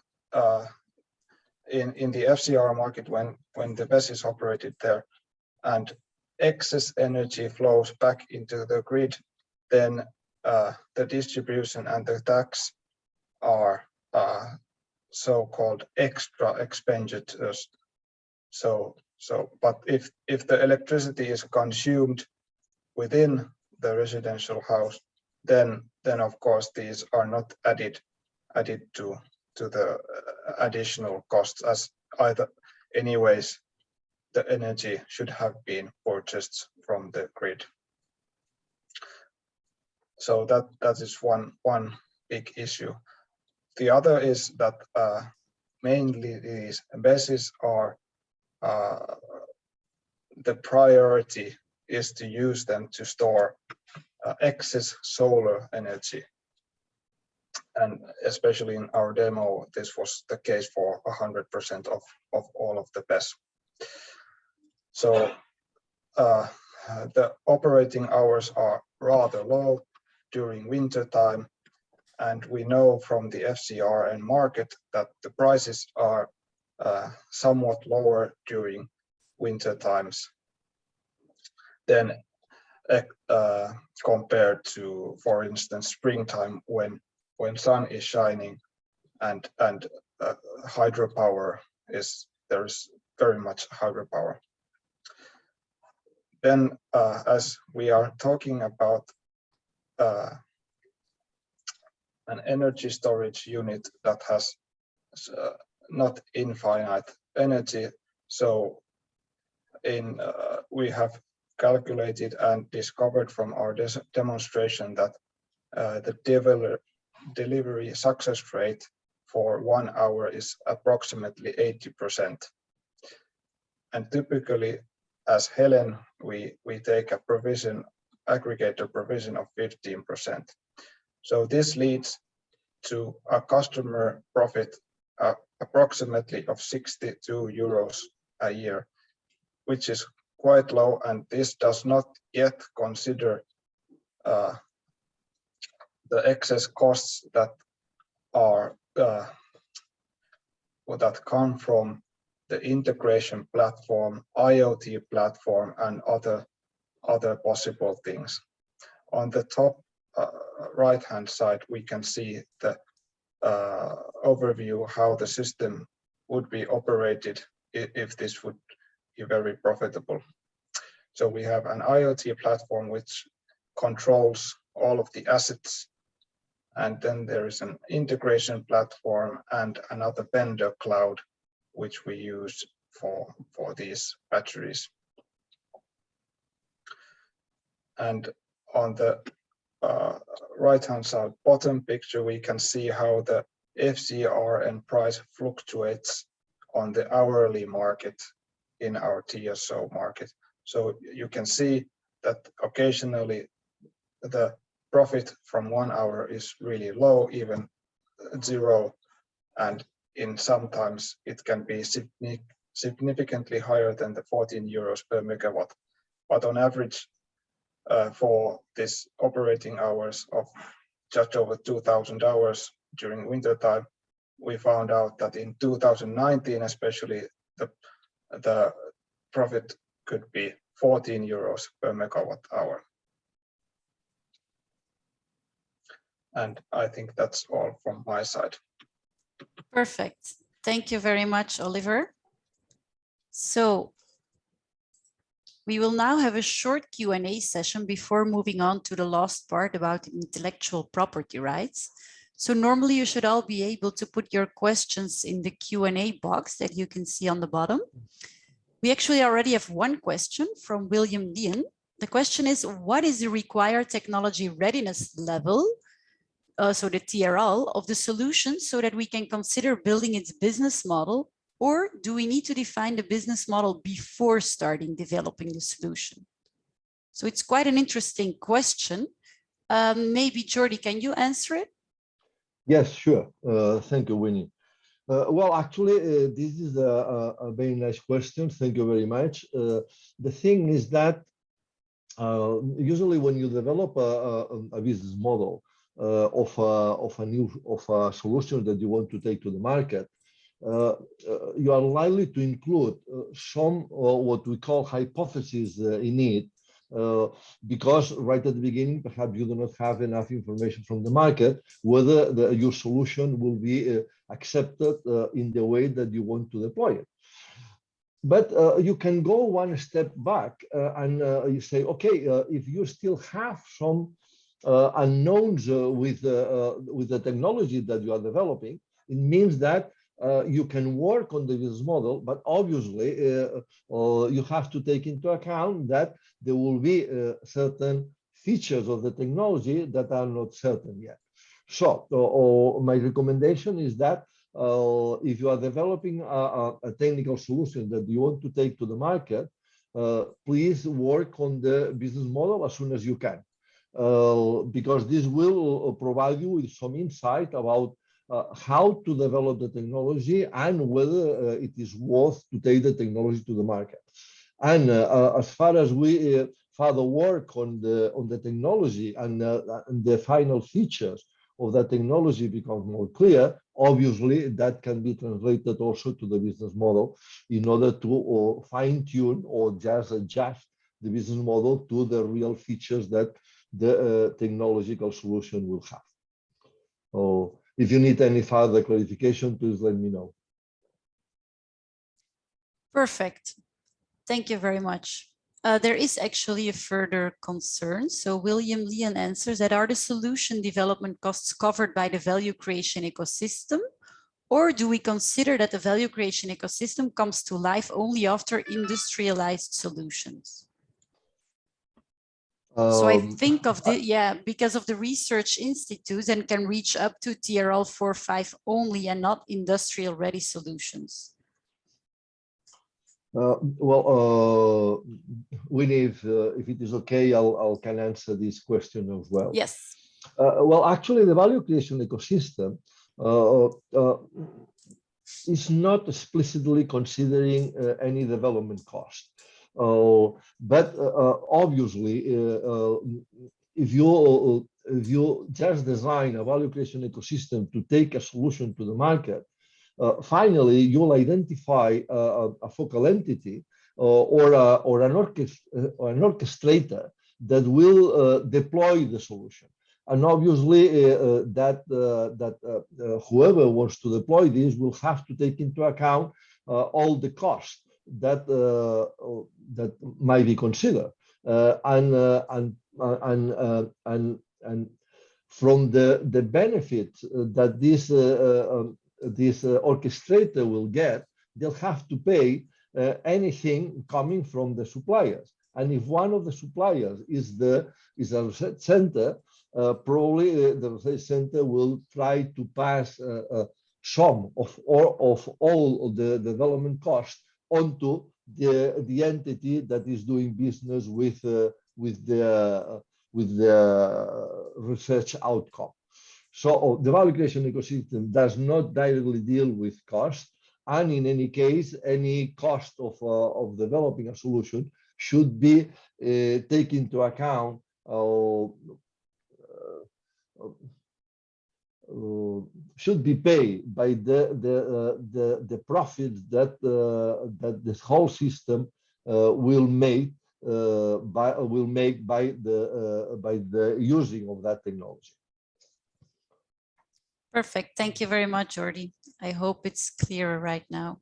in the FcR market, when the BESS is operated there and excess energy flows back into the grid, then the distribution and the tax are so-called extra expenditures. But if the electricity is consumed within the residential house, then of course these are not added to the additional costs, as either anyways the energy should have been purchased from the grid. So that is one big issue. The other is that mainly these bases are the priority is to use them to store excess solar energy. And especially in our demo, this was the case for 100% of all of the BESS. So the operating hours are rather low during winter time, and we know from the Fcr market that the prices are somewhat lower during winter times than compared to, for instance, springtime when sun is shining and hydropower there's very much hydropower. Then as we are talking about an energy storage unit that has not infinite energy, so we have calculated and discovered from our demonstration that the delivery success rate for 1 hour is approximately 80%. And typically, as Helen, we take a provision, aggregator provision of 15%. So this leads to a customer profit approximately of 62 euros a year, which is quite low, and this does not yet consider the excess costs that are that come from the integration platform, IoT platform, and other possible things. On the top right-hand side, we can see the overview how the system would be operated if this would be very profitable. So we have an IoT platform which controls all of the assets, and then there is an integration platform and another vendor cloud which we use for these batteries. And on the right-hand side bottom picture, we can see how the Fcr price fluctuates on the hourly market in our TSO market. So you can see that occasionally the profit from 1 hour is really low, even 0, and in sometimes it can be significantly higher than the 14 euros per megawatt. But on average, for this operating hours of just over 2,000 hours during winter time, we found out that in 2019, especially, the profit could be 14 euros per megawatt hour. And I think that's all from my side. Perfect. Thank you very much, Oliver. So we will now have a short Q&A session before moving on to the last part about intellectual property rights. So normally you should all be able to put your questions in the Q&A box that you can see on the bottom. We actually already have one question from William Dean. The question is, what is the required technology readiness level, so the TRL, of the solution so that we can consider building its business model, or do we need to define the business model before starting developing the solution? So it's quite an interesting question. Maybe Jordi, can you answer it? Yes, sure. Thank you, Winnie. Well, actually, this is a very nice question. Thank you very much. The thing is that usually when you develop a business model of a solution that you want to take to the market, you are likely to include some what we call hypotheses in it, because right at the beginning, perhaps you do not have enough information from the market whether your solution will be accepted in the way that you want to deploy it. But you can go one step back and you say, okay, if you still have some unknowns with the technology that you are developing, It means that you can work on the business model, but obviously you have to take into account that there will be certain features of the technology that are not certain yet. So my recommendation is that if you are developing a technical solution that you want to take to the market, please work on the business model as soon as you can, because this will provide you with some insight about how to develop the technology and whether it is worth to take the technology to the market. And as far as we further work on the technology and the final features of that technology becomes more clear, obviously that can be translated also to the business model in order to fine-tune or just adjust the business model to the real features that the technological solution will have. So if you need any further clarification, please let me know. Perfect. Thank you very much. There is actually a further concern. So William Leon answers that, are the solution development costs covered by the value creation ecosystem? Or do we consider that the value creation ecosystem comes to life only after industrialized solutions? So I think of the, because of the research institutes and can reach up to TRL 4.5 only and not industrial ready solutions. Winnie, if it is okay, I'll can answer this question as well. Yes. Well, actually, the value creation ecosystem is not explicitly considering any development cost. But obviously, if you just design a value creation ecosystem to take a solution to the market, finally, you'll identify a focal entity or an orchestrator that will deploy the solution. And obviously, whoever wants to deploy this will have to take into account all the costs that might be considered, and from the benefit that this orchestrator will get, they'll have to pay anything coming from the suppliers. And if one of the suppliers is a research center, probably the research center will try to pass some of all the development costs onto the entity that is doing business with the research outcome. So the value creation ecosystem does not directly deal with cost, and in any case, any cost of developing a solution should be taken into account. Should be paid by the profits that this whole system will make by the using of that technology. Perfect. Thank you very much, Jordi. I hope it's clearer right now.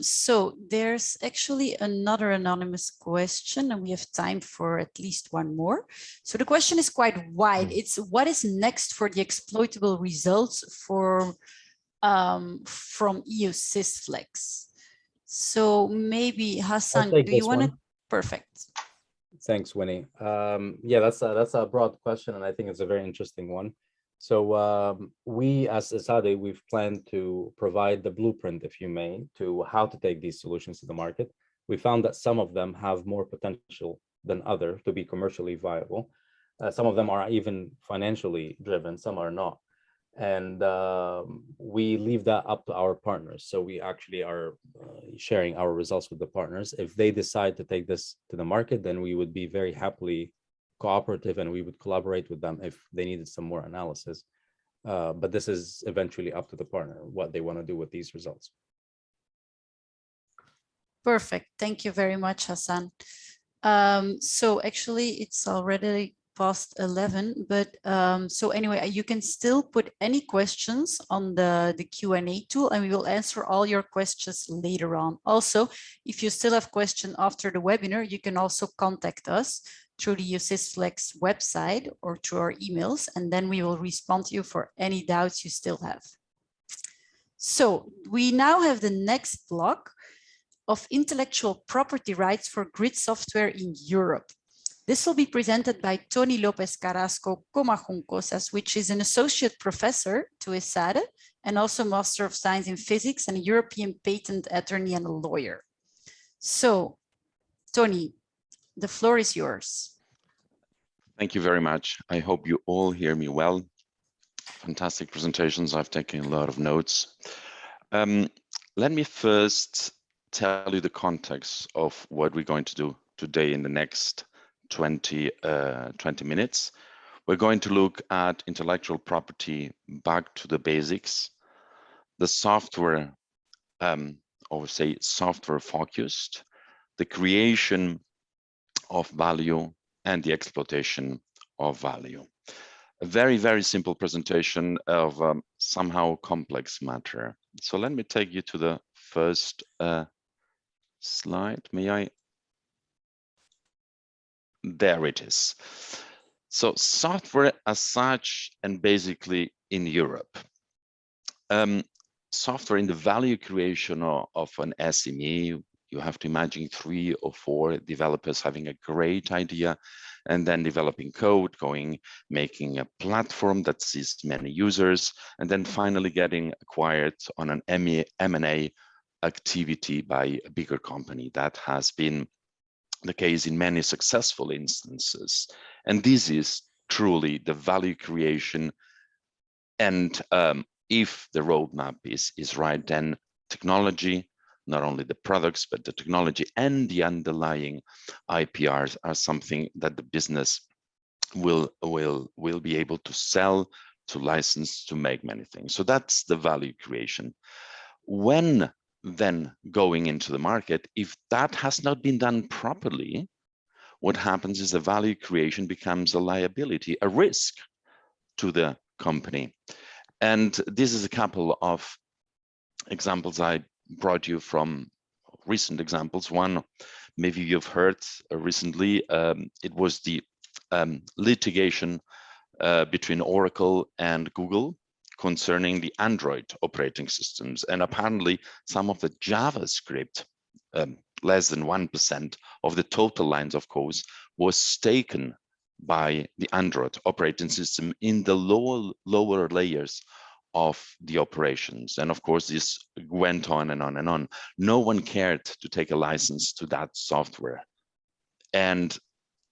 So there's actually another anonymous question, and we have time for at least one more. So the question is quite wide. It's what is next for the exploitable results for from EU-SysFlex? So maybe Hasan, do you want to? Perfect. Thanks, Winnie. Yeah, that's a broad question, and I think it's a very interesting one. So we as ESADE, we've planned to provide the blueprint, if you may, to how to take these solutions to the market. We found that some of them have more potential than others to be commercially viable. Some of them are even financially driven, some are not. And we leave that up to our partners. So we actually are sharing our results with the partners. If they decide to take this to the market, then we would be very happily cooperative and we would collaborate with them if they needed some more analysis. But this is eventually up to the partner, what they want to do with these results. Perfect. Thank you very much, Hasan. So actually it's already past 11, but so anyway, you can still put any questions on the Q&A tool and we will answer all your questions later on. Also, if you still have questions after the webinar, you can also contact us through the EU-SysFlex website or through our emails, and then we will respond to you for any doubts you still have. So we now have the next block of intellectual property rights for grid software in Europe. This will be presented by Toni López-Carrasco Comajuncosa, which is an associate professor to ESADE and also Master of Science in Physics and a European patent attorney and a lawyer. So, Toni, the floor is yours. Thank you very much. I hope you all hear me well. Fantastic presentations. I've taken a lot of notes. Let me first tell you the context of what we're going to do today in the next 20 minutes. We're going to look at intellectual property back to the basics, the software, or say software focused, the creation of value and the exploitation of value. A very, very simple presentation of somehow complex matter. So let me take you to the first slide. May I? There it is. So software as such, and basically in Europe. Software in the value creation of an SME, you have to imagine 3 or 4 developers having a great idea and then developing code, making a platform that sees many users, and then finally getting acquired on an M&A activity by a bigger company. That has been the case in many successful instances. And this is truly the value creation. And if the roadmap is right, then technology, not only the products, but the technology and the underlying IPRs are something that the business will be able to sell, to license, to make many things. So that's the value creation. When then going into the market, if that has not been done properly, what happens is the value creation becomes a liability, a risk to the company. And this is a couple of examples I brought you from recent examples. One, maybe you've heard recently, it was the litigation between Oracle and Google concerning the Android operating systems. And apparently some of the JavaScript, less than 1% of the total lines of code, was taken by the Android operating system in the lower layers of the operations. And of course, this went on and on and on. No one cared to take a license to that software. And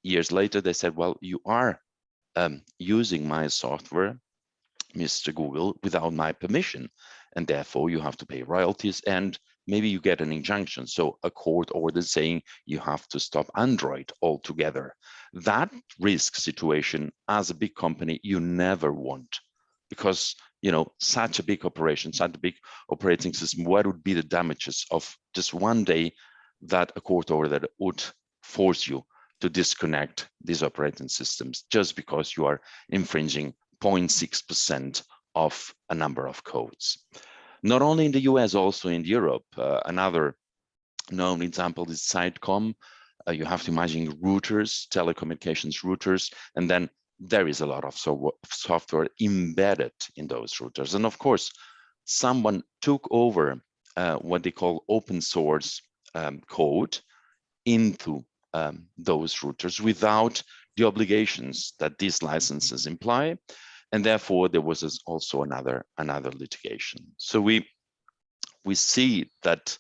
years later, they said, well, you are using my software, Mr. Google, without my permission, and therefore you have to pay royalties and maybe you get an injunction. So a court order saying you have to stop Android altogether. That risk situation as a big company, you never want, because such a big operation, such a big operating system, what would be the damages of just one day that a court order that would force you to disconnect these operating systems just because you are infringing 0.6% of a number of codes. Not only in the US, also in Europe. Another known example is Sitecom. You have to imagine routers, telecommunications routers, and then there is a lot of software embedded in those routers. And of course, someone took over what they call open source code into those routers without the obligations that these licenses imply. And therefore, there was also another litigation. So we see that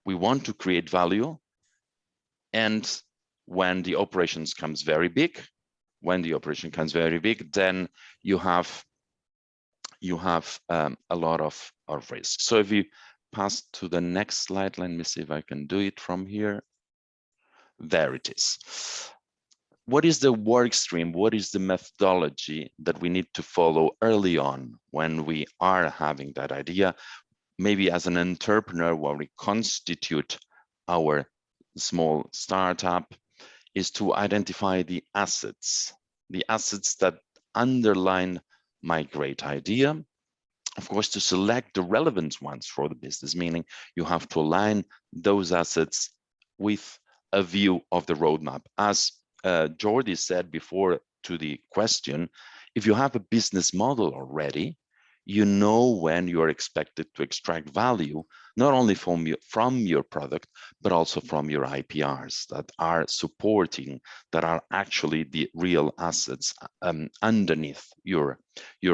we want to create value. And when the operations comes very big, then you have a lot of risk. So if you pass to the next slide, let me see if I can do it from here. There it is. What is the work stream? What is the methodology that we need to follow early on when we are having that idea? Maybe as an entrepreneur, when we constitute our small startup, is to identify the assets that underline my great idea. Of course, to select the relevant ones for the business, meaning you have to align those assets with a view of the roadmap. As Jordi said before to the question, if you have a business model already, you know when you are expected to extract value, not only from your product, but also from your IPRs that are supporting, that are actually the real assets underneath your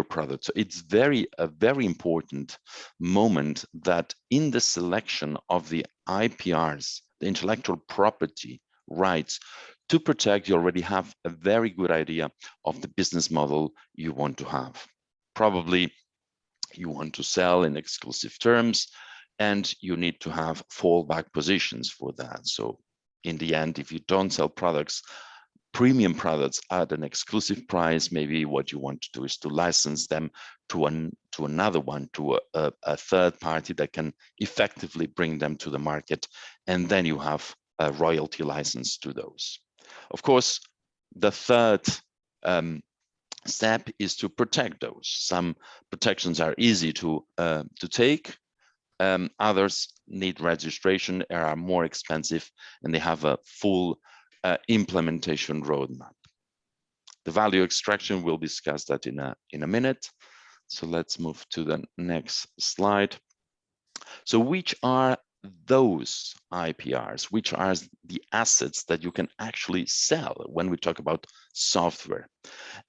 product. So it's a very important moment that in the selection of the IPRs, the intellectual property rights, to protect, you already have a very good idea of the business model you want to have. Probably you want to sell in exclusive terms, and you need to have fallback positions for that. So in the end, if you don't sell products, premium products at an exclusive price, maybe what you want to do is to license them to another one, to a third party that can effectively bring them to the market, and then you have a royalty license to those. Of course, the third step is to protect those. Some protections are easy to take. Others need registration, are more expensive, and they have a full implementation roadmap. The value extraction, we'll discuss that in a minute. So let's move to the next slide. So which are those IPRs, which are the assets that you can actually sell when we talk about software?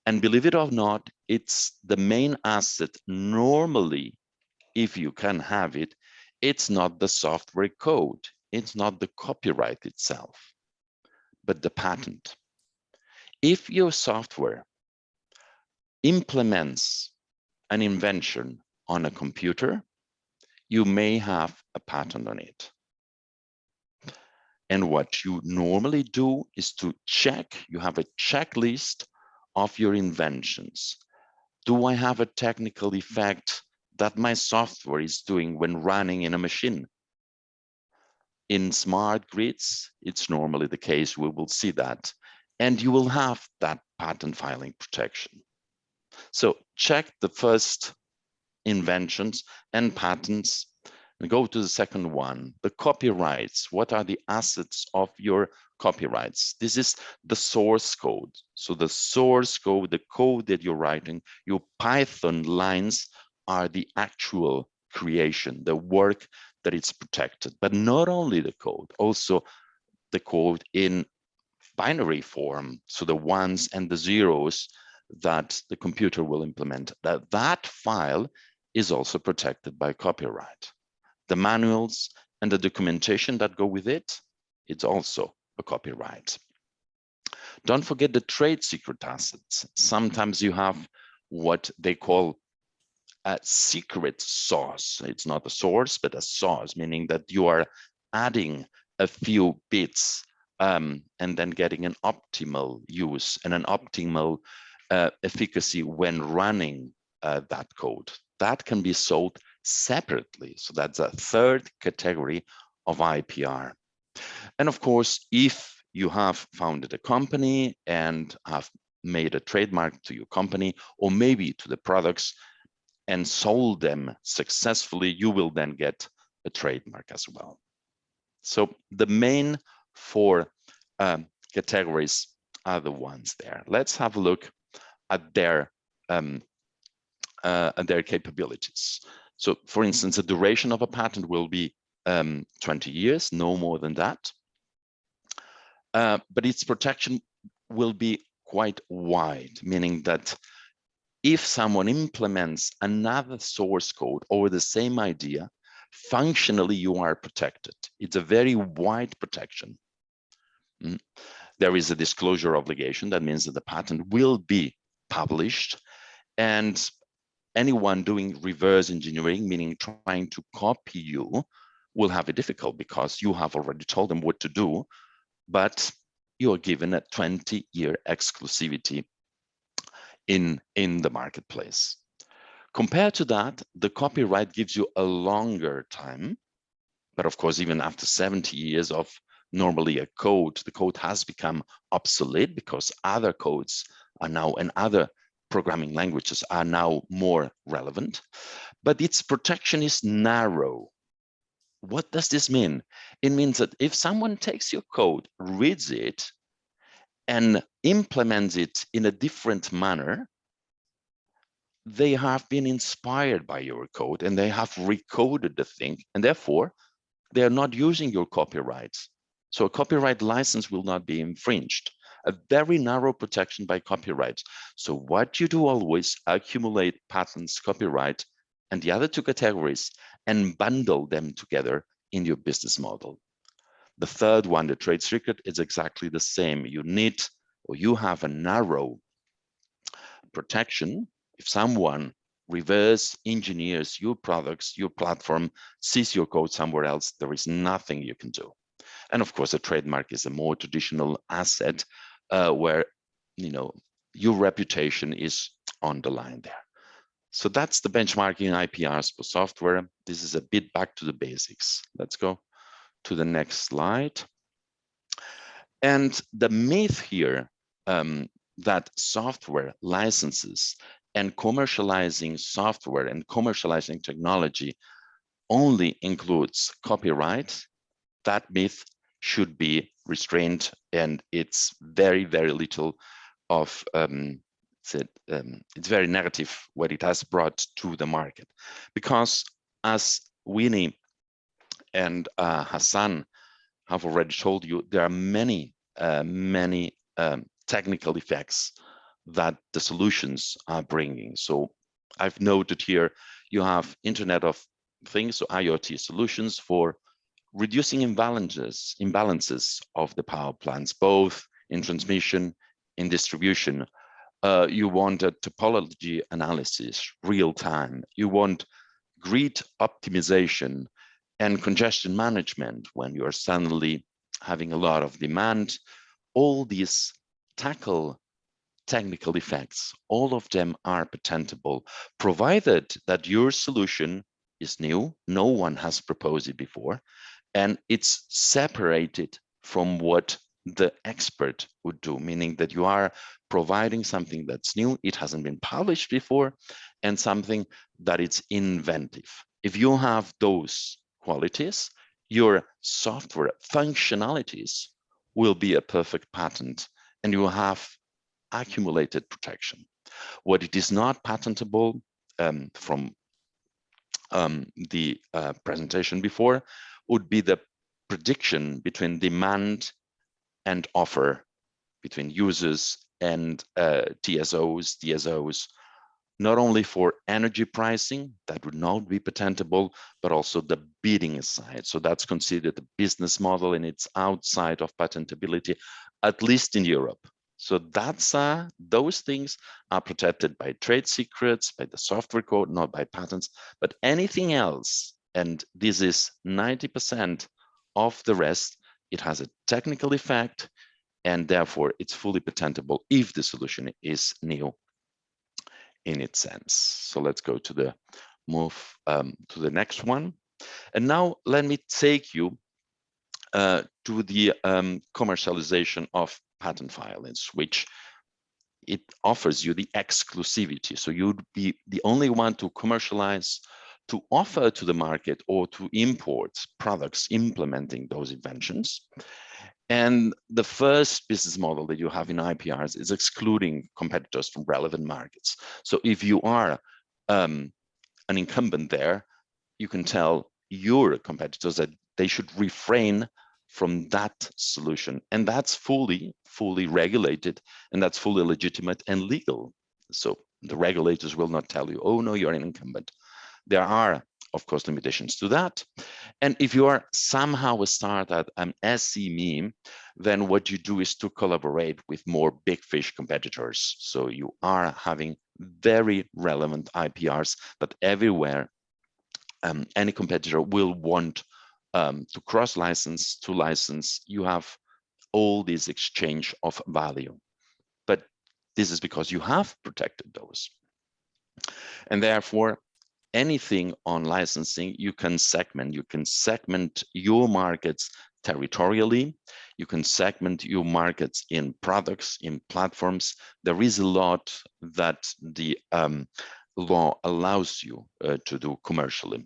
And believe it or not, it's the main asset normally, if you can have it, it's not the software code, it's not the copyright itself, but the patent. If your software implements an invention on a computer, you may have a patent on it. And what you normally do is to check, you have a checklist of your inventions. Do I have a technical effect that my software is doing when running in a machine? In smart grids, it's normally the case, we will see that. And you will have that patent filing protection. So check the first inventions and patents, and go to the second one, the copyrights. What are the assets of your copyrights? This is the source code. So the source code, the code that you're writing, your Python lines are the actual creation, the work that it's protected. But not only the code, also the code in binary form. So the ones and the zeros that the computer will implement, that file is also protected by copyright. The manuals and the documentation that go with it, it's also a copyright. Don't forget the trade secret assets. Sometimes you have what they call a secret sauce. It's not a source, but a sauce, meaning that you are adding a few bits and then getting an optimal use and an optimal efficacy when running that code. That can be sold separately. So that's a third category of IPR. And of course, if you have founded a company and have made a trademark to your company, or maybe to the products, and sold them successfully, you will then get a trademark as well. So the main four categories are the ones there. Let's have a look at their capabilities. So for instance, the duration of a patent will be 20 years, no more than that. But its protection will be quite wide, meaning that if someone implements another source code or the same idea, functionally you are protected. It's a very wide protection. There is a disclosure obligation. That means that the patent will be published, and anyone doing reverse engineering, meaning trying to copy you, will have it difficult because you have already told them what to do, but you are given a 20-year exclusivity in the marketplace. Compared to that, the copyright gives you a longer time, but of course, even after 70 years of normally a code, the code has become obsolete because other codes are now, and other programming languages are now more relevant, but its protection is narrow. What does this mean? It means that if someone takes your code, reads it, and implements it in a different manner, they have been inspired by your code and they have recoded the thing, and therefore they are not using your copyrights. So a copyright license will not be infringed. A very narrow protection by copyright. So what you do always, accumulate patents, copyright, and the other two categories and bundle them together in your business model. The third one, the trade secret, is exactly the same. You need, or you have a narrow protection. If someone reverse engineers your products, your platform, sees your code somewhere else, there is nothing you can do. And of course, a trademark is a more traditional asset where, you know, your reputation is on the line there. So that's the benchmarking IPRs for software. This is a bit back to the basics. Let's go to the next slide. And the myth here that software licenses and commercializing software and commercializing technology only includes copyright, that myth should be restrained, and it's very, very little of it's very negative what it has brought to the market, because as Winnie and Hasan have already told you, there are many technical effects that the solutions are bringing. So I've noted here you have Internet of Things, so IoT solutions for reducing imbalances of the power plants, both in transmission, in distribution. You want a topology analysis, real time. You want grid optimization and congestion management when you are suddenly having a lot of demand. All these tackle technical effects, all of them are patentable, provided that your solution is new, no one has proposed it before, and it's separated from what the expert would do, meaning that you are providing something that's new, it hasn't been published before, and something that it's inventive. If you have those qualities, your software functionalities will be a perfect patent, and you will have accumulated protection. What it is not patentable from the presentation before would be the prediction between demand and offer, between users and TSOs, DSOs, not only for energy pricing, that would not be patentable, but also the bidding side. So that's considered a business model and it's outside of patentability, at least in Europe. So that's those things are protected by trade secrets, by the software code, not by patents, but anything else, and this is 90% of the rest, it has a technical effect, and therefore it's fully patentable if the solution is new in its sense. So let's go to the to the next one. And now let me take you to the commercialization of patent filings, which it offers you the exclusivity. So you'd be the only one to commercialize, to offer to the market, or to import products implementing those inventions. And the first business model that you have in IPRs is excluding competitors from relevant markets. So if you are an incumbent there, you can tell your competitors that they should refrain from that solution. And that's fully regulated, and that's fully legitimate and legal. So the regulators will not tell you, oh no, you're an incumbent. There are, of course, limitations to that. And if you are somehow a startup, an SME, then what you do is to collaborate with more big fish competitors. So you are having very relevant IPRs that everywhere any competitor will want to cross-license, to license. You have all this exchange of value. But this is because you have protected those. And therefore, anything on licensing, you can segment. You can segment your markets territorially. You can segment your markets in products, in platforms. There is a lot that the law allows you to do commercially.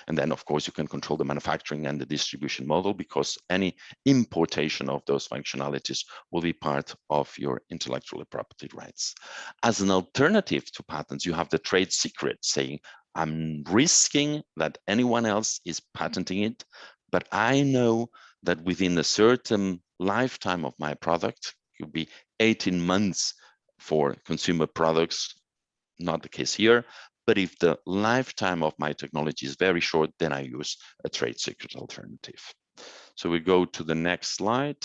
And then, of course, you can control the manufacturing and the distribution model, because any importation of those functionalities will be part of your intellectual property rights. As an alternative to patents, you have the trade secret, saying, I'm risking that anyone else is patenting it, but I know that within a certain lifetime of my product, it could be 18 months for consumer products, not the case here. But if the lifetime of my technology is very short, then I use a trade secret alternative. So we go to the next slide.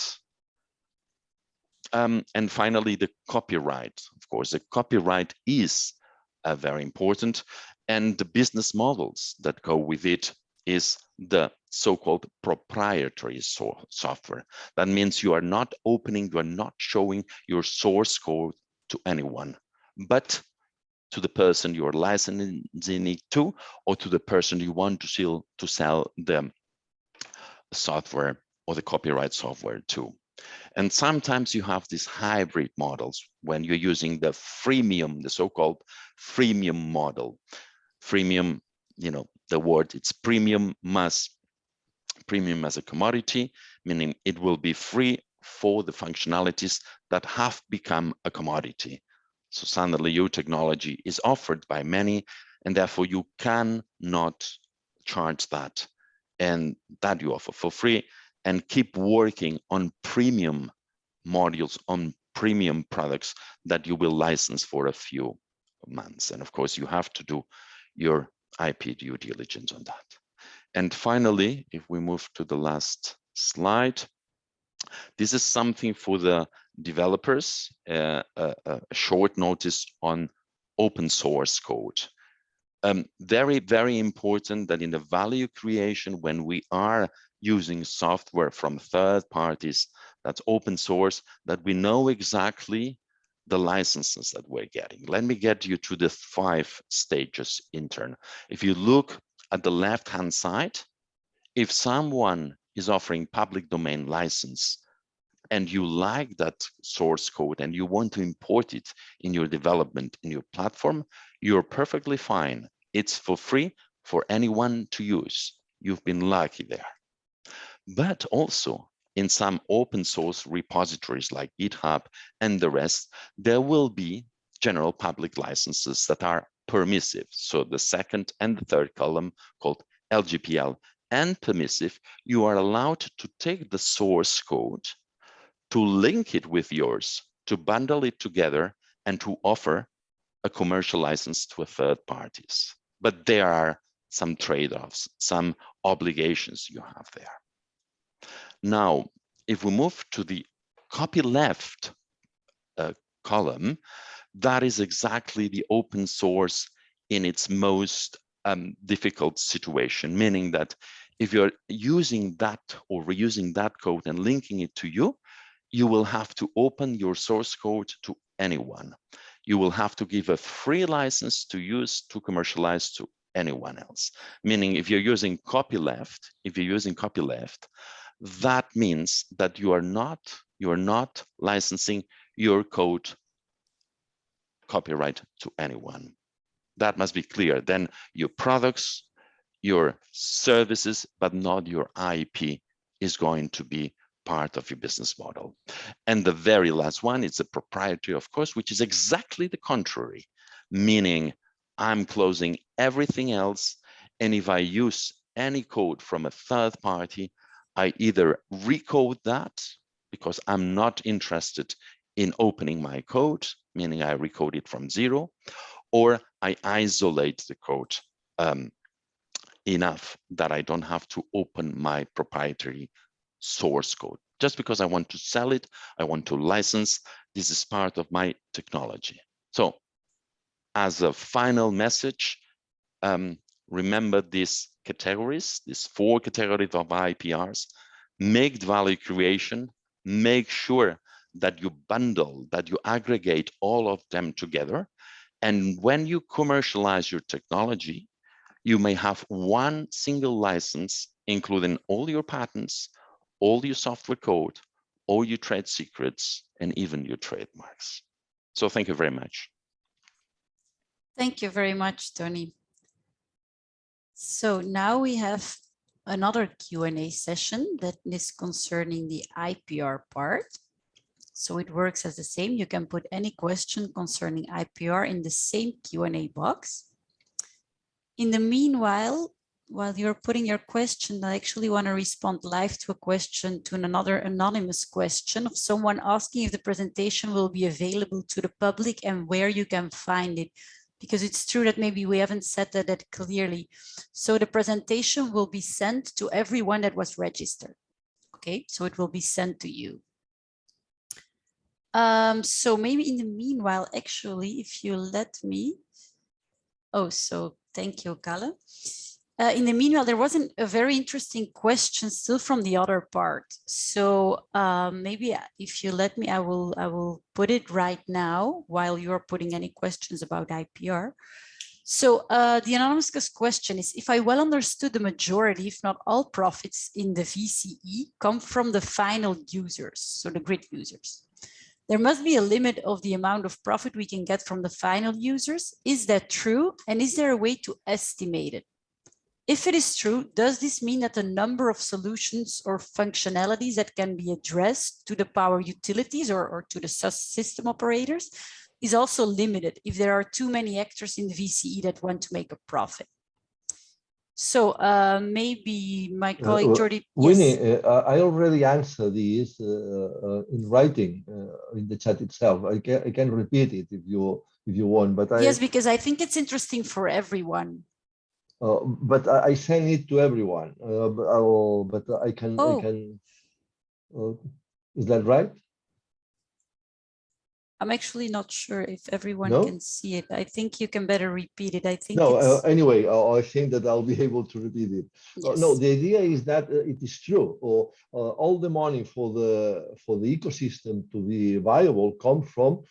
And finally, the copyright. Of course, the copyright is very important. And the business models that go with it is the so-called proprietary software. That means you are not opening, you are not showing your source code to anyone, but to the person you're licensing it to, or to the person you want to sell the software or the copyright software to. And sometimes you have these hybrid models when you're using the freemium, the so-called freemium model. Freemium, you know, the word, it's premium as a commodity, meaning it will be free for the functionalities that have become a commodity. So suddenly your technology is offered by many, and therefore you cannot charge that, and that you offer for free, and keep working on premium modules, on premium products that you will license for a few months. And of course, you have to do your IP due diligence on that. And finally, if we move to the last slide, this is something for the developers, a short notice on open source code. Very, very important that in the value creation, when we are using software from third parties that's open source, that we know exactly the licenses that we're getting. Let me get you to the 5 stages in turn. If you look at the left-hand side, if someone is offering public domain license and you like that source code and you want to import it in your development, in your platform, you're perfectly fine. It's for free for anyone to use. You've been lucky there. But also in some open source repositories like GitHub and the rest, there will be general public licenses that are permissive. So the second and the third column, called LGPL and permissive, you are allowed to take the source code, to link it with yours, to bundle it together, and to offer a commercial license to a third parties. But there are some trade-offs, some obligations you have there. Now, if we move to the copyleft column, that is exactly the open source in its most difficult situation, meaning that if you're using that or reusing that code and linking it to you, you will have to open your source code to anyone. You will have to give a free license to use, to commercialize to anyone else. Meaning if you're using copyleft, that means that you are not licensing your code copyright to anyone. That must be clear. Then your products, your services, but not your IP is going to be part of your business model. And the very last one is a proprietary, of course, which is exactly the contrary, meaning I'm closing everything else. And if I use any code from a third party, I either recode that because I'm not interested in opening my code, meaning I recode it from zero, or I isolate the code enough that I don't have to open my proprietary source code. Just because I want to sell it, I want to license, this is part of my technology. So as a final message, remember these categories, these 4 categories of IPRs. Make value creation, make sure that you bundle, that you aggregate all of them together. And when you commercialize your technology, you may have one single license, including all your patents, all your software code, all your trade secrets, and even your trademarks. So thank you very much. Thank you very much, Toni. So now we have another Q&A session that is concerning the IPR part. So it works as the same. You can put any question concerning IPR in the same Q&A box. In the meanwhile, while you're putting your question, I actually want to respond live to a question, to another anonymous question of someone asking if the presentation will be available to the public and where you can find it. Because it's true that maybe we haven't said that clearly. So the presentation will be sent to everyone that was registered. Okay, so it will be sent to you. So maybe in the meanwhile, actually, if you let me. Oh, so thank you, Ojala. In the meanwhile, there was a very interesting question still from the other part. So maybe if you let me, I will put it right now while you're putting any questions about IPR. So the anonymous question is, if I well understood, the majority, if not all profits in the VCE come from the final users, so the grid users. There must be a limit of the amount of profit we can get from the final users. Is that true? And is there a way to estimate it? If it is true, does this mean that the number of solutions or functionalities that can be addressed to the power utilities or to the system operators is also limited if there are too many actors in the VCE that want to make a profit? So maybe my colleague Jordi. Winnie, yes. I already answered this in writing in the chat itself. I can repeat it if you want, but yes, because I think it's interesting for everyone. But I send it to everyone. But I can. Oh. I can. Is that right? I'm actually not sure if everyone No? can see it. I think you can better repeat it. I think no. it's... Anyway, I think that I'll be able to repeat it. Yes. No, the idea is that it is true. All the money for the ecosystem to be viable come from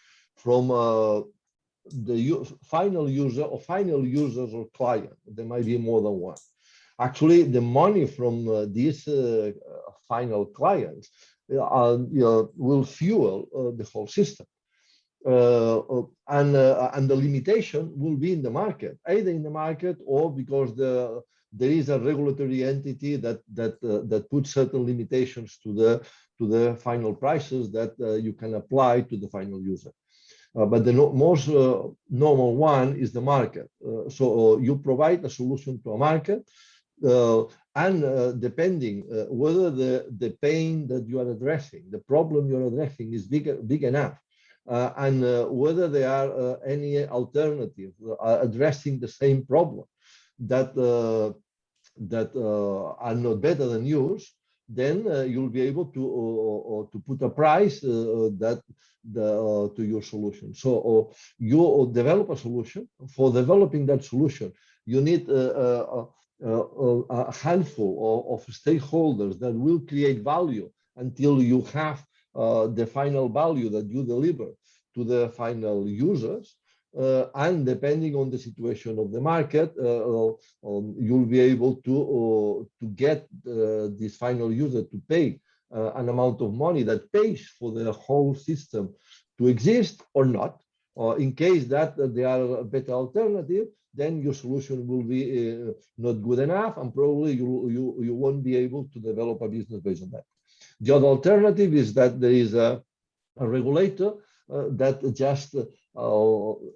the final user or final users or client. There might be more than one. Actually, the money from these final clients will fuel the whole system. And the limitation will be in the market, either in the market or because there is a regulatory entity that puts certain limitations to the final prices that you can apply to the final user. But the most normal one is the market. So you provide a solution to a market, and depending whether the pain that you are addressing, the problem you're addressing is big enough, and whether there are any alternatives addressing the same problem that are not better than yours, then you'll be able to put a price to your solution. So you develop a solution. For developing that solution, you need a handful of stakeholders that will create value until you have the final value that you deliver to the final users. And depending on the situation of the market, you'll be able to get this final user to pay an amount of money that pays for the whole system to exist or not. In case that there are a better alternative, then your solution will be not good enough, and probably you won't be able to develop a business based on that. The other alternative is that there is a regulator that just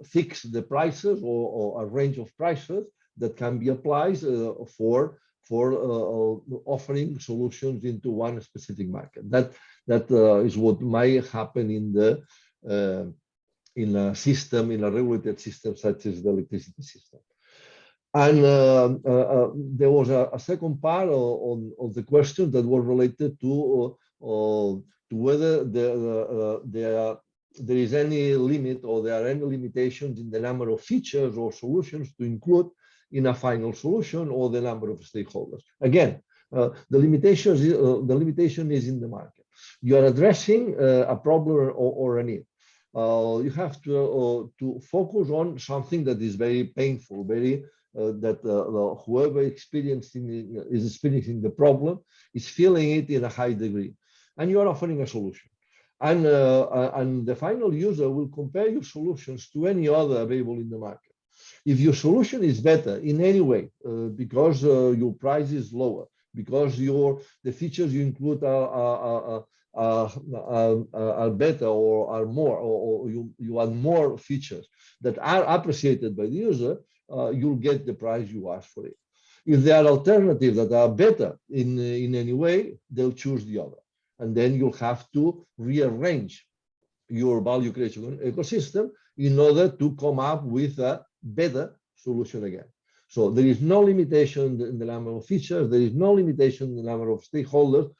fix the prices or a range of prices that can be applied for offering solutions into one specific market. That is what might happen in a system, in a regulated system such as the electricity system. And there was a second part of the question that was related to whether there is any limit or there are any limitations in the number of features or solutions to include in a final solution or the number of stakeholders. Again, the limitation is in the market. You are addressing a problem or a need. You have to focus on something that is very painful, whoever is experiencing the problem is feeling it in a high degree, and you are offering a solution. And the final user will compare your solutions to any other available in the market. If your solution is better in any way, because your price is lower, because the features you include are better or are more, or you add more features that are appreciated by the user, you'll get the price you ask for it. If there are alternatives that are better in any way, they'll choose the other. And then you'll have to rearrange your value creation ecosystem in order to come up with a better solution again. So there is no limitation in the number of features, there is no limitation in the number of stakeholders,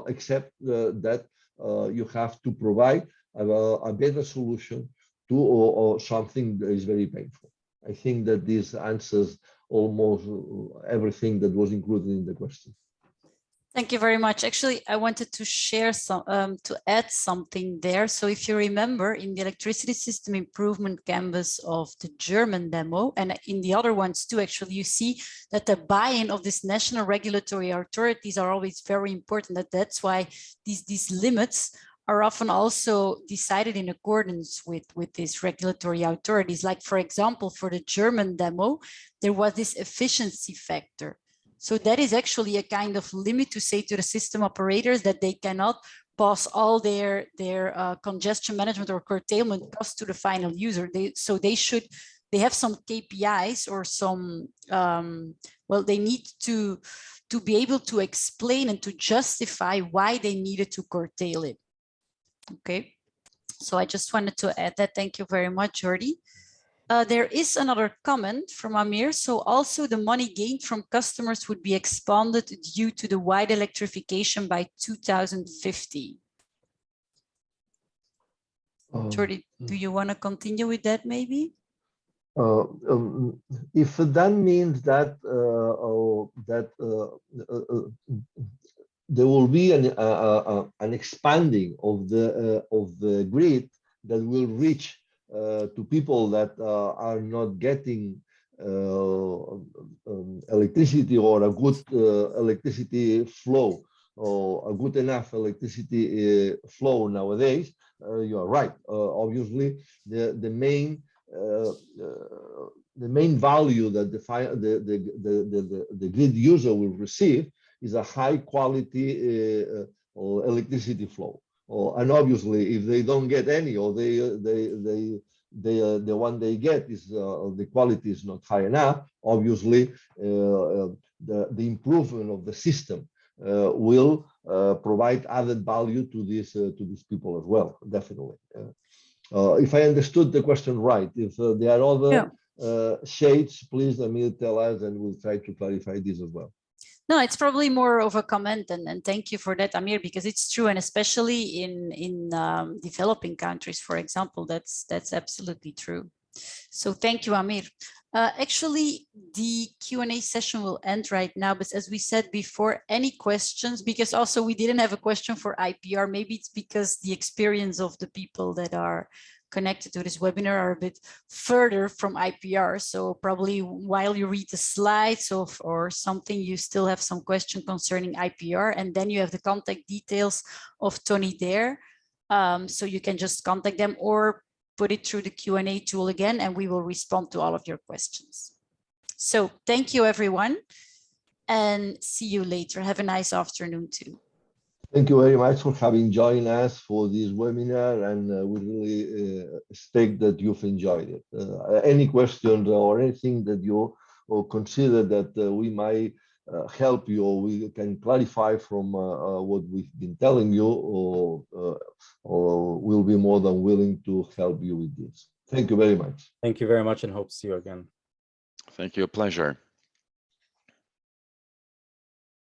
except that you have to provide a better solution to or something that is very painful. I think that this answers almost everything that was included in the question. Thank you very much. Actually, I wanted to share to add something there. So if you remember, in the electricity system improvement canvas of the German demo, and in the other ones too, actually, you see that the buy-in of these national regulatory authorities are always very important. That's why these limits are often also decided in accordance with these regulatory authorities. Like, for example, for the German demo, there was this efficiency factor. So that is actually a kind of limit to say to the system operators that they cannot pass all their congestion management or curtailment costs to the final user. They have some KPIs or some, well, they need to be able to explain and to justify why they needed to curtail it. Okay, so I just wanted to add that. Thank you very much, Jordi. There is another comment from Amir. So also the money gained from customers would be expanded due to the wide electrification by 2050. Jordi, do you want to continue with that maybe? If that means that there will be an expanding of the grid that will reach to people that are not getting electricity or a good electricity flow or a good enough electricity flow nowadays, you are right. Obviously, the main value that the grid user will receive is a high quality electricity flow. And obviously, if they don't get any, or the one they get is the quality is not high enough, obviously the improvement of the system will provide added value to these people as well. Definitely. If I understood the question right, if there are other shades, please Amir, tell us, and we'll try to clarify this as well. No, it's probably more of a comment, and thank you for that, Amir, because it's true, and especially in developing countries, for example, that's absolutely true. So thank you, Amir. Actually, the Q&A session will end right now, but as we said before, any questions, because also we didn't have a question for IPR, maybe it's because the experience of the people that are connected to this webinar are a bit further from IPR. So probably while you read the slides or something, you still have some question concerning IPR, and then you have the contact details of Toni there. So you can just contact them or put it through the Q&A tool again, and we will respond to all of your questions. So thank you, everyone, and see you later. Have a nice afternoon too. Thank you very much for having joined us for this webinar, and we really expect that you've enjoyed it. Any questions or anything that you consider that we might help you or we can clarify from what we've been telling you, or we'll be more than willing to help you with this. Thank you very much. Thank you very much, and hope to see you again. Thank you. A pleasure.